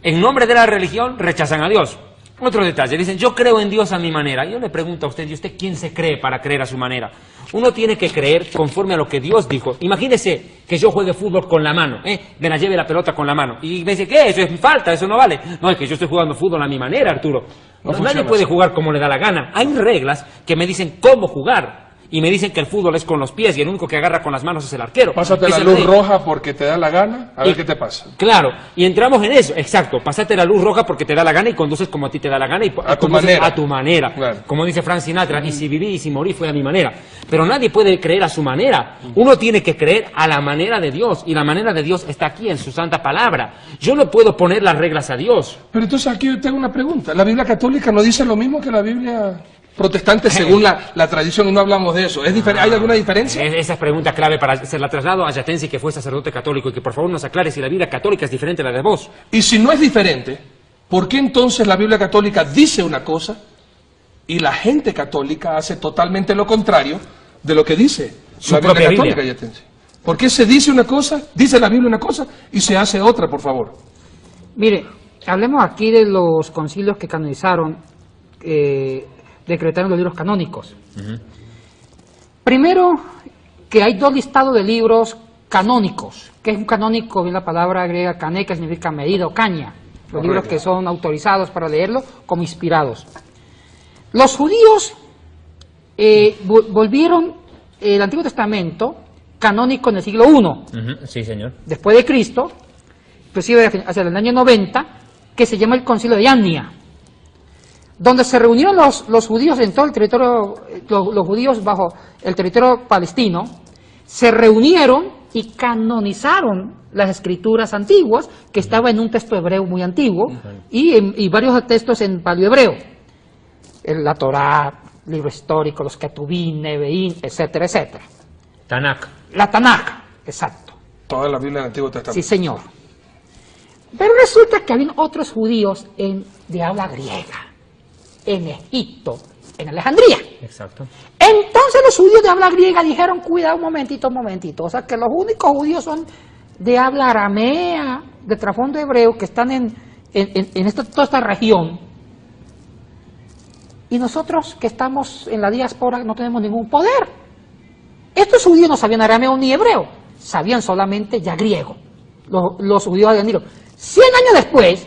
C: En nombre de la religión rechazan a Dios. Otro detalle, dicen, yo creo en Dios a mi manera. Yo le pregunto a usted, ¿y usted quién se cree para creer a su manera? Uno tiene que creer conforme a lo que Dios dijo. Imagínese que yo juegue fútbol con la mano, me la lleve la pelota con la mano. Y me dice, ¿qué? Eso es falta, eso no vale. No, es que yo estoy jugando fútbol a mi manera, Arturo. Nadie puede jugar como le da la gana. Hay reglas que me dicen cómo jugar. Y me dicen que el fútbol es con los pies y el único que agarra con las manos es el arquero.
A: Pásate la luz roja porque te da la gana, a ver qué te pasa.
C: Claro, y entramos en eso, exacto. Pásate la luz roja porque te da la gana y conduces como a ti te da la gana y
A: a tu manera.
C: A tu manera. Claro. Como dice Frank Sinatra, y si viví y si morí fue a mi manera. Pero nadie puede creer a su manera. Uno tiene que creer a la manera de Dios. Y la manera de Dios está aquí en su santa palabra. Yo no puedo poner las reglas a Dios.
A: Pero entonces aquí yo tengo una pregunta. ¿La Biblia católica no dice lo mismo que la Biblia protestantes según la tradición y no hablamos de eso. ¿Hay alguna diferencia?
C: Esa es pregunta clave para se la traslado a Yatensi, que fue sacerdote católico, y que por favor nos aclare si la Biblia católica es diferente a la de vos.
A: Y si no es diferente, ¿por qué entonces la Biblia católica dice una cosa y la gente católica hace totalmente lo contrario de lo que dice
C: Su
A: la Biblia
C: propia
A: católica? Yatensi? ¿Por qué se dice una cosa, dice la Biblia una cosa y se hace otra, por favor?
B: Mire, hablemos aquí de los concilios que canonizaron, decretaron los libros canónicos. Primero, que hay dos listados de libros canónicos. ¿Qué es un canónico? Viene la palabra griega kané, que significa medida o caña. Los libros que son autorizados para leerlo como inspirados. Los judíos volvieron el Antiguo Testamento canónico en el siglo I,
C: Sí, señor.
B: después de Cristo, inclusive hacia el año 90, que se llama el Concilio de Annia, donde se reunieron los judíos en todo el territorio, los judíos bajo el territorio palestino, se reunieron y canonizaron las escrituras antiguas, que estaba en un texto hebreo muy antiguo, y varios textos en paleohebreo, la Torá, libro histórico, los Ketubín, Neveín, etcétera, etcétera.
C: Tanakh.
B: La Tanakh, exacto.
A: Toda la Biblia del Antiguo Testamento.
B: Sí, señor. Pero resulta que habían otros judíos de habla griega, en Egipto, en Alejandría.
C: Exacto.
B: Entonces los judíos de habla griega dijeron, cuidado un momentito. O sea que los únicos judíos son de habla aramea, de trasfondo hebreo, que están en toda esta región. Y nosotros que estamos en la diáspora no tenemos ningún poder. Estos judíos no sabían arameo ni hebreo, sabían solamente ya griego. Los judíos de Nilo. 100 años después,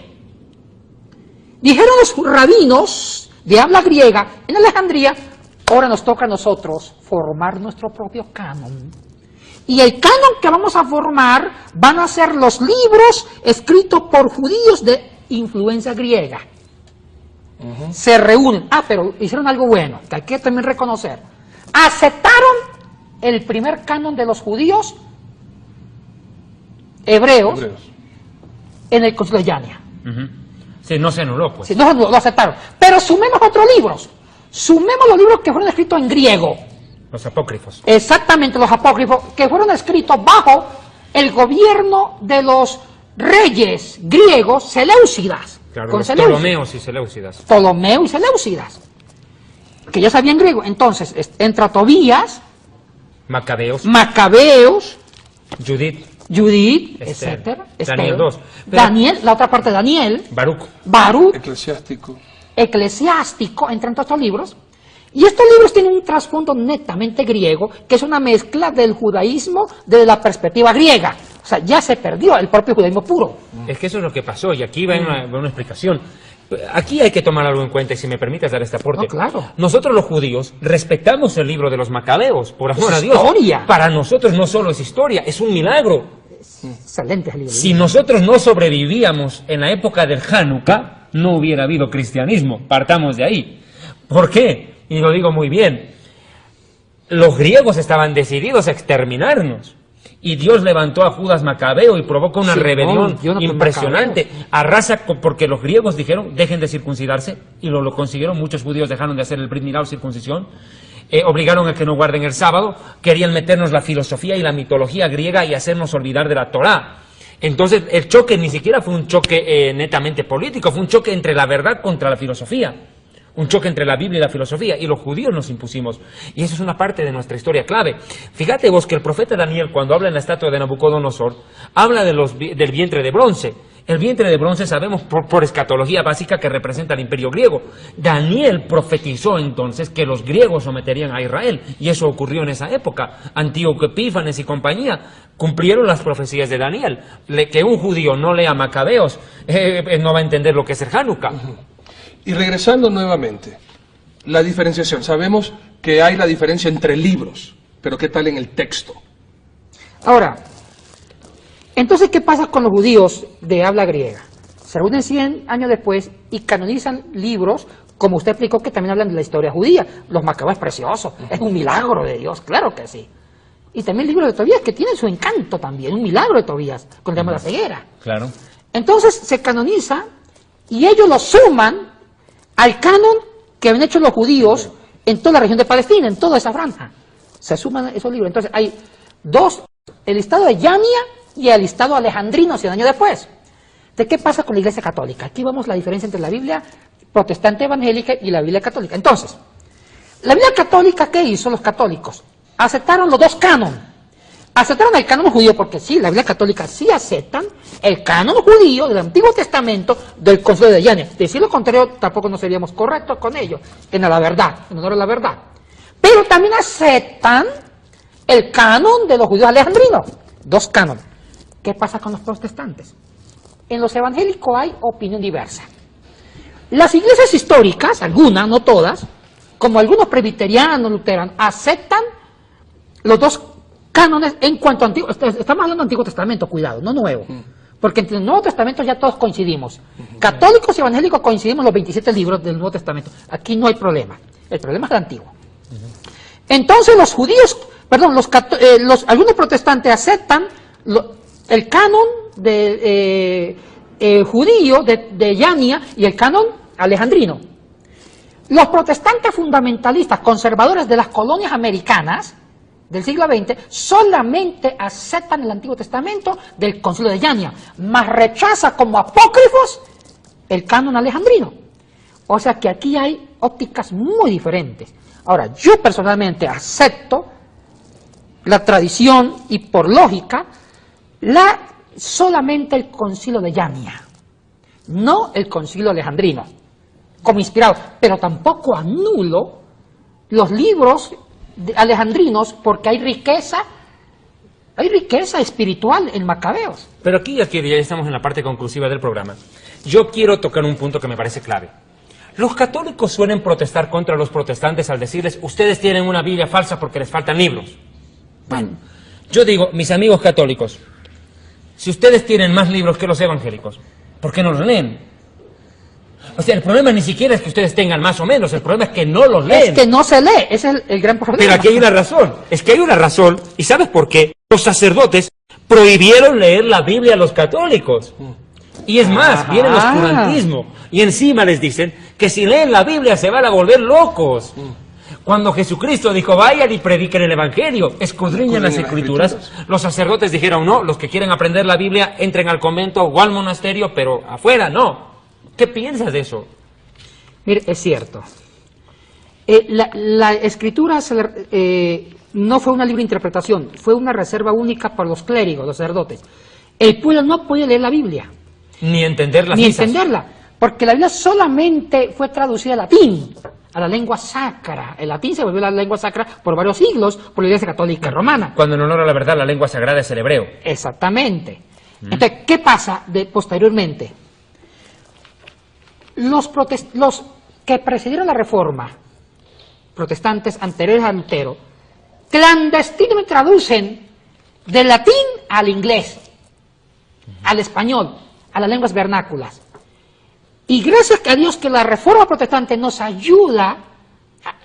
B: dijeron los rabinos de habla griega en Alejandría, ahora nos toca a nosotros formar nuestro propio canon. Y el canon que vamos a formar van a ser los libros escritos por judíos de influencia griega. Se reúnen. Pero hicieron algo bueno, que hay que también reconocer. Aceptaron el primer canon de los judíos hebreos. En el Concilio de Annia.
C: Sí, no se anuló, pues.
B: Sí, no lo aceptaron. Pero sumemos otros libros. Sumemos los libros que fueron escritos en griego.
C: Los apócrifos.
B: Exactamente, los apócrifos, que fueron escritos bajo el gobierno de los reyes griegos seleucidas.
C: Claro,
B: con
C: los
B: Seleucidas.
C: Ptolomeos y Seleucidas.
B: Ptolomeo y Seleucidas. Que ya sabían griego. Entonces, entra Tobías,
C: Macabeos,
B: Judith,
C: Esther,
B: etcétera.
C: Daniel 2.
B: Daniel, la otra parte de Daniel, Baruch, eclesiástico, entran todos estos libros. Y estos libros tienen un trasfondo netamente griego, que es una mezcla del judaísmo desde la perspectiva griega. O sea, ya se perdió el propio judaísmo puro.
C: Es que eso es lo que pasó, y aquí va una explicación. Aquí hay que tomar algo en cuenta, y si me permites dar este aporte.
B: No, claro.
C: Nosotros los judíos respetamos el libro de los Macabeos, por amor a Dios.
B: Historia.
C: Para nosotros no solo es historia, es un milagro.
B: Excelente el libro.
C: Si nosotros no sobrevivíamos en la época del Hanukkah, no hubiera habido cristianismo. Partamos de ahí. ¿Por qué? Y lo digo muy bien. Los griegos estaban decididos a exterminarnos. Y Dios levantó a Judas Macabeo y provoca una rebelión impresionante. Arrasa porque los griegos dijeron, dejen de circuncidarse, y lo consiguieron. Muchos judíos dejaron de hacer el Brit Milá o circuncisión. Obligaron a que no guarden el sábado. Querían meternos la filosofía y la mitología griega y hacernos olvidar de la Torá. Entonces el choque ni siquiera fue un choque netamente político, fue un choque entre la verdad contra la filosofía. Un choque entre la Biblia y la filosofía, y los judíos nos impusimos. Y eso es una parte de nuestra historia clave. Fíjate vos que el profeta Daniel, cuando habla en la estatua de Nabucodonosor, habla del vientre de bronce. El vientre de bronce sabemos por escatología básica que representa al imperio griego. Daniel profetizó entonces que los griegos someterían a Israel, y eso ocurrió en esa época. Antíoco Epífanes y compañía cumplieron las profecías de Daniel. Que un judío no lea Macabeos no va a entender lo que es el Hanukkah.
A: Y regresando nuevamente, la diferenciación. Sabemos que hay la diferencia entre libros, pero ¿qué tal en el texto?
B: Ahora, entonces, ¿qué pasa con los judíos de habla griega? Se reúnen 100 años después y canonizan libros, como usted explicó, que también hablan de la historia judía. Los Macabeos es precioso, es un milagro de Dios, claro que sí. Y también el libro de Tobías, que tiene su encanto también, un milagro de Tobías, con el tema de la ceguera.
C: Claro.
B: Entonces se canoniza y ellos lo suman al canon que habían hecho los judíos en toda la región de Palestina, en toda esa franja. Se suman esos libros. Entonces hay dos, el listado de Yania y el listado alejandrino 100 años después. ¿De qué pasa con la Iglesia Católica? Aquí vemos la diferencia entre la Biblia protestante evangélica y la Biblia católica. Entonces, la Biblia católica, ¿qué hizo los católicos? Aceptaron los dos cánones. Aceptaron el canon judío, porque sí, la Biblia católica sí aceptan el canon judío del Antiguo Testamento del Concilio de Yania. Decir lo contrario, tampoco no seríamos correctos con ellos, en la verdad, en honor a la verdad. Pero también aceptan el canon de los judíos alejandrinos. Dos cánones. ¿Qué pasa con los protestantes? En los evangélicos hay opinión diversa. Las iglesias históricas, algunas, no todas, como algunos presbiterianos, luteranos, aceptan los dos cánones en cuanto a Antiguo. Estamos hablando de Antiguo Testamento, cuidado, no Nuevo. Porque entre el Nuevo Testamento ya todos coincidimos. Católicos y evangélicos coincidimos en los 27 libros del Nuevo Testamento. Aquí no hay problema. El problema es el Antiguo. Entonces los judíos, perdón, algunos protestantes aceptan el canon de judío de Yania y el canon alejandrino. Los protestantes fundamentalistas conservadores de las colonias americanas del siglo XX solamente aceptan el Antiguo Testamento del Concilio de Yania, mas rechaza como apócrifos el canon alejandrino. O sea que aquí hay ópticas muy diferentes. Ahora, yo personalmente acepto la tradición y por lógica solamente el Concilio de Yania, no el Concilio alejandrino, como inspirado, pero tampoco anulo los libros alejandrinos porque hay riqueza espiritual en Macabeos.
C: Pero aquí ya estamos en la parte conclusiva del programa. Yo quiero tocar un punto que me parece clave. Los católicos suelen protestar contra los protestantes al decirles, ustedes tienen una Biblia falsa porque les faltan libros. Bueno, yo digo, mis amigos católicos, si ustedes tienen más libros que los evangélicos, ¿por qué no los leen? O sea, el problema ni siquiera es que ustedes tengan más o menos, el problema es que no los leen.
B: Es que no se lee, ese es el gran problema.
C: Pero aquí hay una razón, es que hay una razón, ¿y sabes por qué? Los sacerdotes prohibieron leer la Biblia a los católicos. Y es más, viene el oscurantismo, y encima les dicen que si leen la Biblia se van a volver locos. Cuando Jesucristo dijo, vayan y prediquen el Evangelio, escudriñen las Escrituras, los sacerdotes dijeron, no, los que quieren aprender la Biblia entren al convento o al monasterio, pero afuera no. ¿Qué piensas de eso?
B: Mire, es cierto. La Escritura no fue una libre interpretación, fue una reserva única para los clérigos, los sacerdotes. El pueblo no puede leer la Biblia.
C: Ni entenderla.
B: Ni entenderla, porque la Biblia solamente fue traducida al latín, a la lengua sacra. El latín se volvió la lengua sacra por varios siglos por la Iglesia Católica Romana.
C: Cuando en honor a la verdad la lengua sagrada es el hebreo.
B: Exactamente. Entonces, ¿qué pasa posteriormente? Los que precedieron la Reforma, protestantes anteriores a Lutero, clandestinamente traducen del latín al inglés, al español, a las lenguas vernáculas. Y gracias a Dios que la Reforma protestante nos ayuda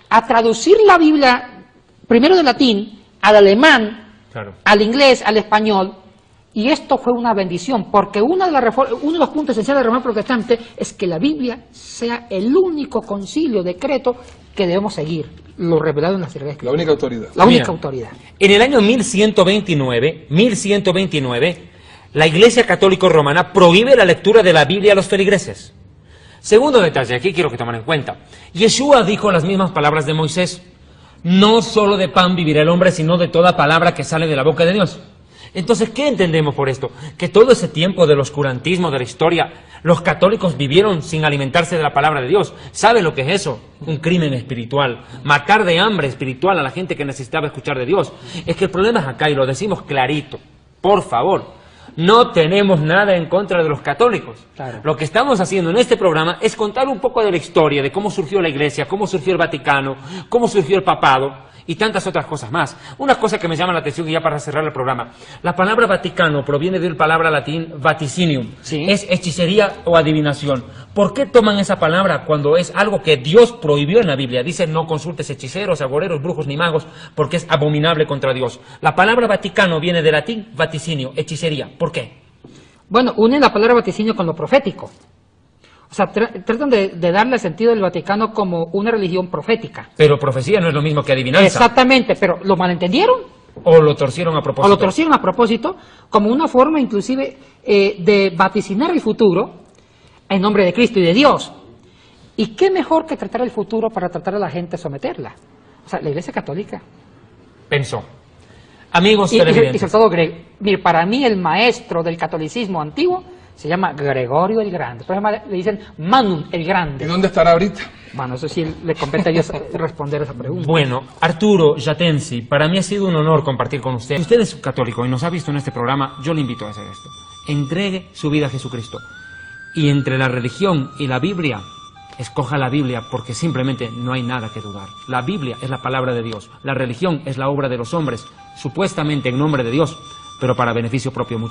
B: a traducir la Biblia primero del latín al alemán,
C: claro,
B: al inglés, al español. Y esto fue una bendición, porque uno de los puntos esenciales de la Reforma protestante es que la Biblia sea el único concilio, decreto que debemos seguir, lo revelado en las Escrituras.
A: La única autoridad.
B: La única autoridad.
C: En el año 1129, la Iglesia Católica Romana prohíbe la lectura de la Biblia a los feligreses. Segundo detalle, aquí quiero que tomen en cuenta. Yeshua dijo las mismas palabras de Moisés. No solo de pan vivirá el hombre, sino de toda palabra que sale de la boca de Dios. Entonces, ¿qué entendemos por esto? Que todo ese tiempo del oscurantismo de la historia, los católicos vivieron sin alimentarse de la palabra de Dios. ¿Sabe lo que es eso? Un crimen espiritual. Matar de hambre espiritual a la gente que necesitaba escuchar de Dios. Es que el problema es acá, y lo decimos clarito. Por favor, no tenemos nada en contra de los católicos.
B: Claro.
C: Lo que estamos haciendo en este programa es contar un poco de la historia, de cómo surgió la Iglesia, cómo surgió el Vaticano, cómo surgió el Papado y tantas otras cosas más. Una cosa que me llama la atención, y ya para cerrar el programa, la palabra Vaticano proviene de la palabra latín vaticinium,
B: ¿sí?
C: Es hechicería o adivinación. ¿Por qué toman esa palabra cuando es algo que Dios prohibió en la Biblia? Dice, no consultes hechiceros, agoreros, brujos ni magos, porque es abominable contra Dios. La palabra Vaticano viene del latín vaticinio, hechicería. ¿Por qué?
B: Bueno, une la palabra vaticinio con lo profético. O sea, tratan de darle el sentido del Vaticano como una religión profética.
C: Pero profecía no es lo mismo que adivinanza.
B: Exactamente, pero ¿lo malentendieron?
C: O lo torcieron a propósito.
B: O lo torcieron a propósito, como una forma inclusive de vaticinar el futuro en nombre de Cristo y de Dios. ¿Y qué mejor que tratar el futuro para tratar a la gente a someterla? O sea, la Iglesia Católica.
C: Pensó. Amigos
B: Y
C: televidentes.
B: sobre todo, mire, para mí el maestro del catolicismo antiguo se llama Gregorio el Grande. Por ejemplo, le dicen Manum el
A: ¿Y
B: Grande.
A: dónde estará ahorita?
B: Bueno, eso sí le compete a ellos responder esa pregunta.
C: Bueno, Arturo Yatensi, para mí ha sido un honor compartir con usted. Si usted es católico y nos ha visto en este programa, yo le invito a hacer esto. Entregue su vida a Jesucristo. Y entre la religión y la Biblia, escoja la Biblia porque simplemente no hay nada que dudar. La Biblia es la palabra de Dios. La religión es la obra de los hombres, supuestamente en nombre de Dios, pero para beneficio propio muchas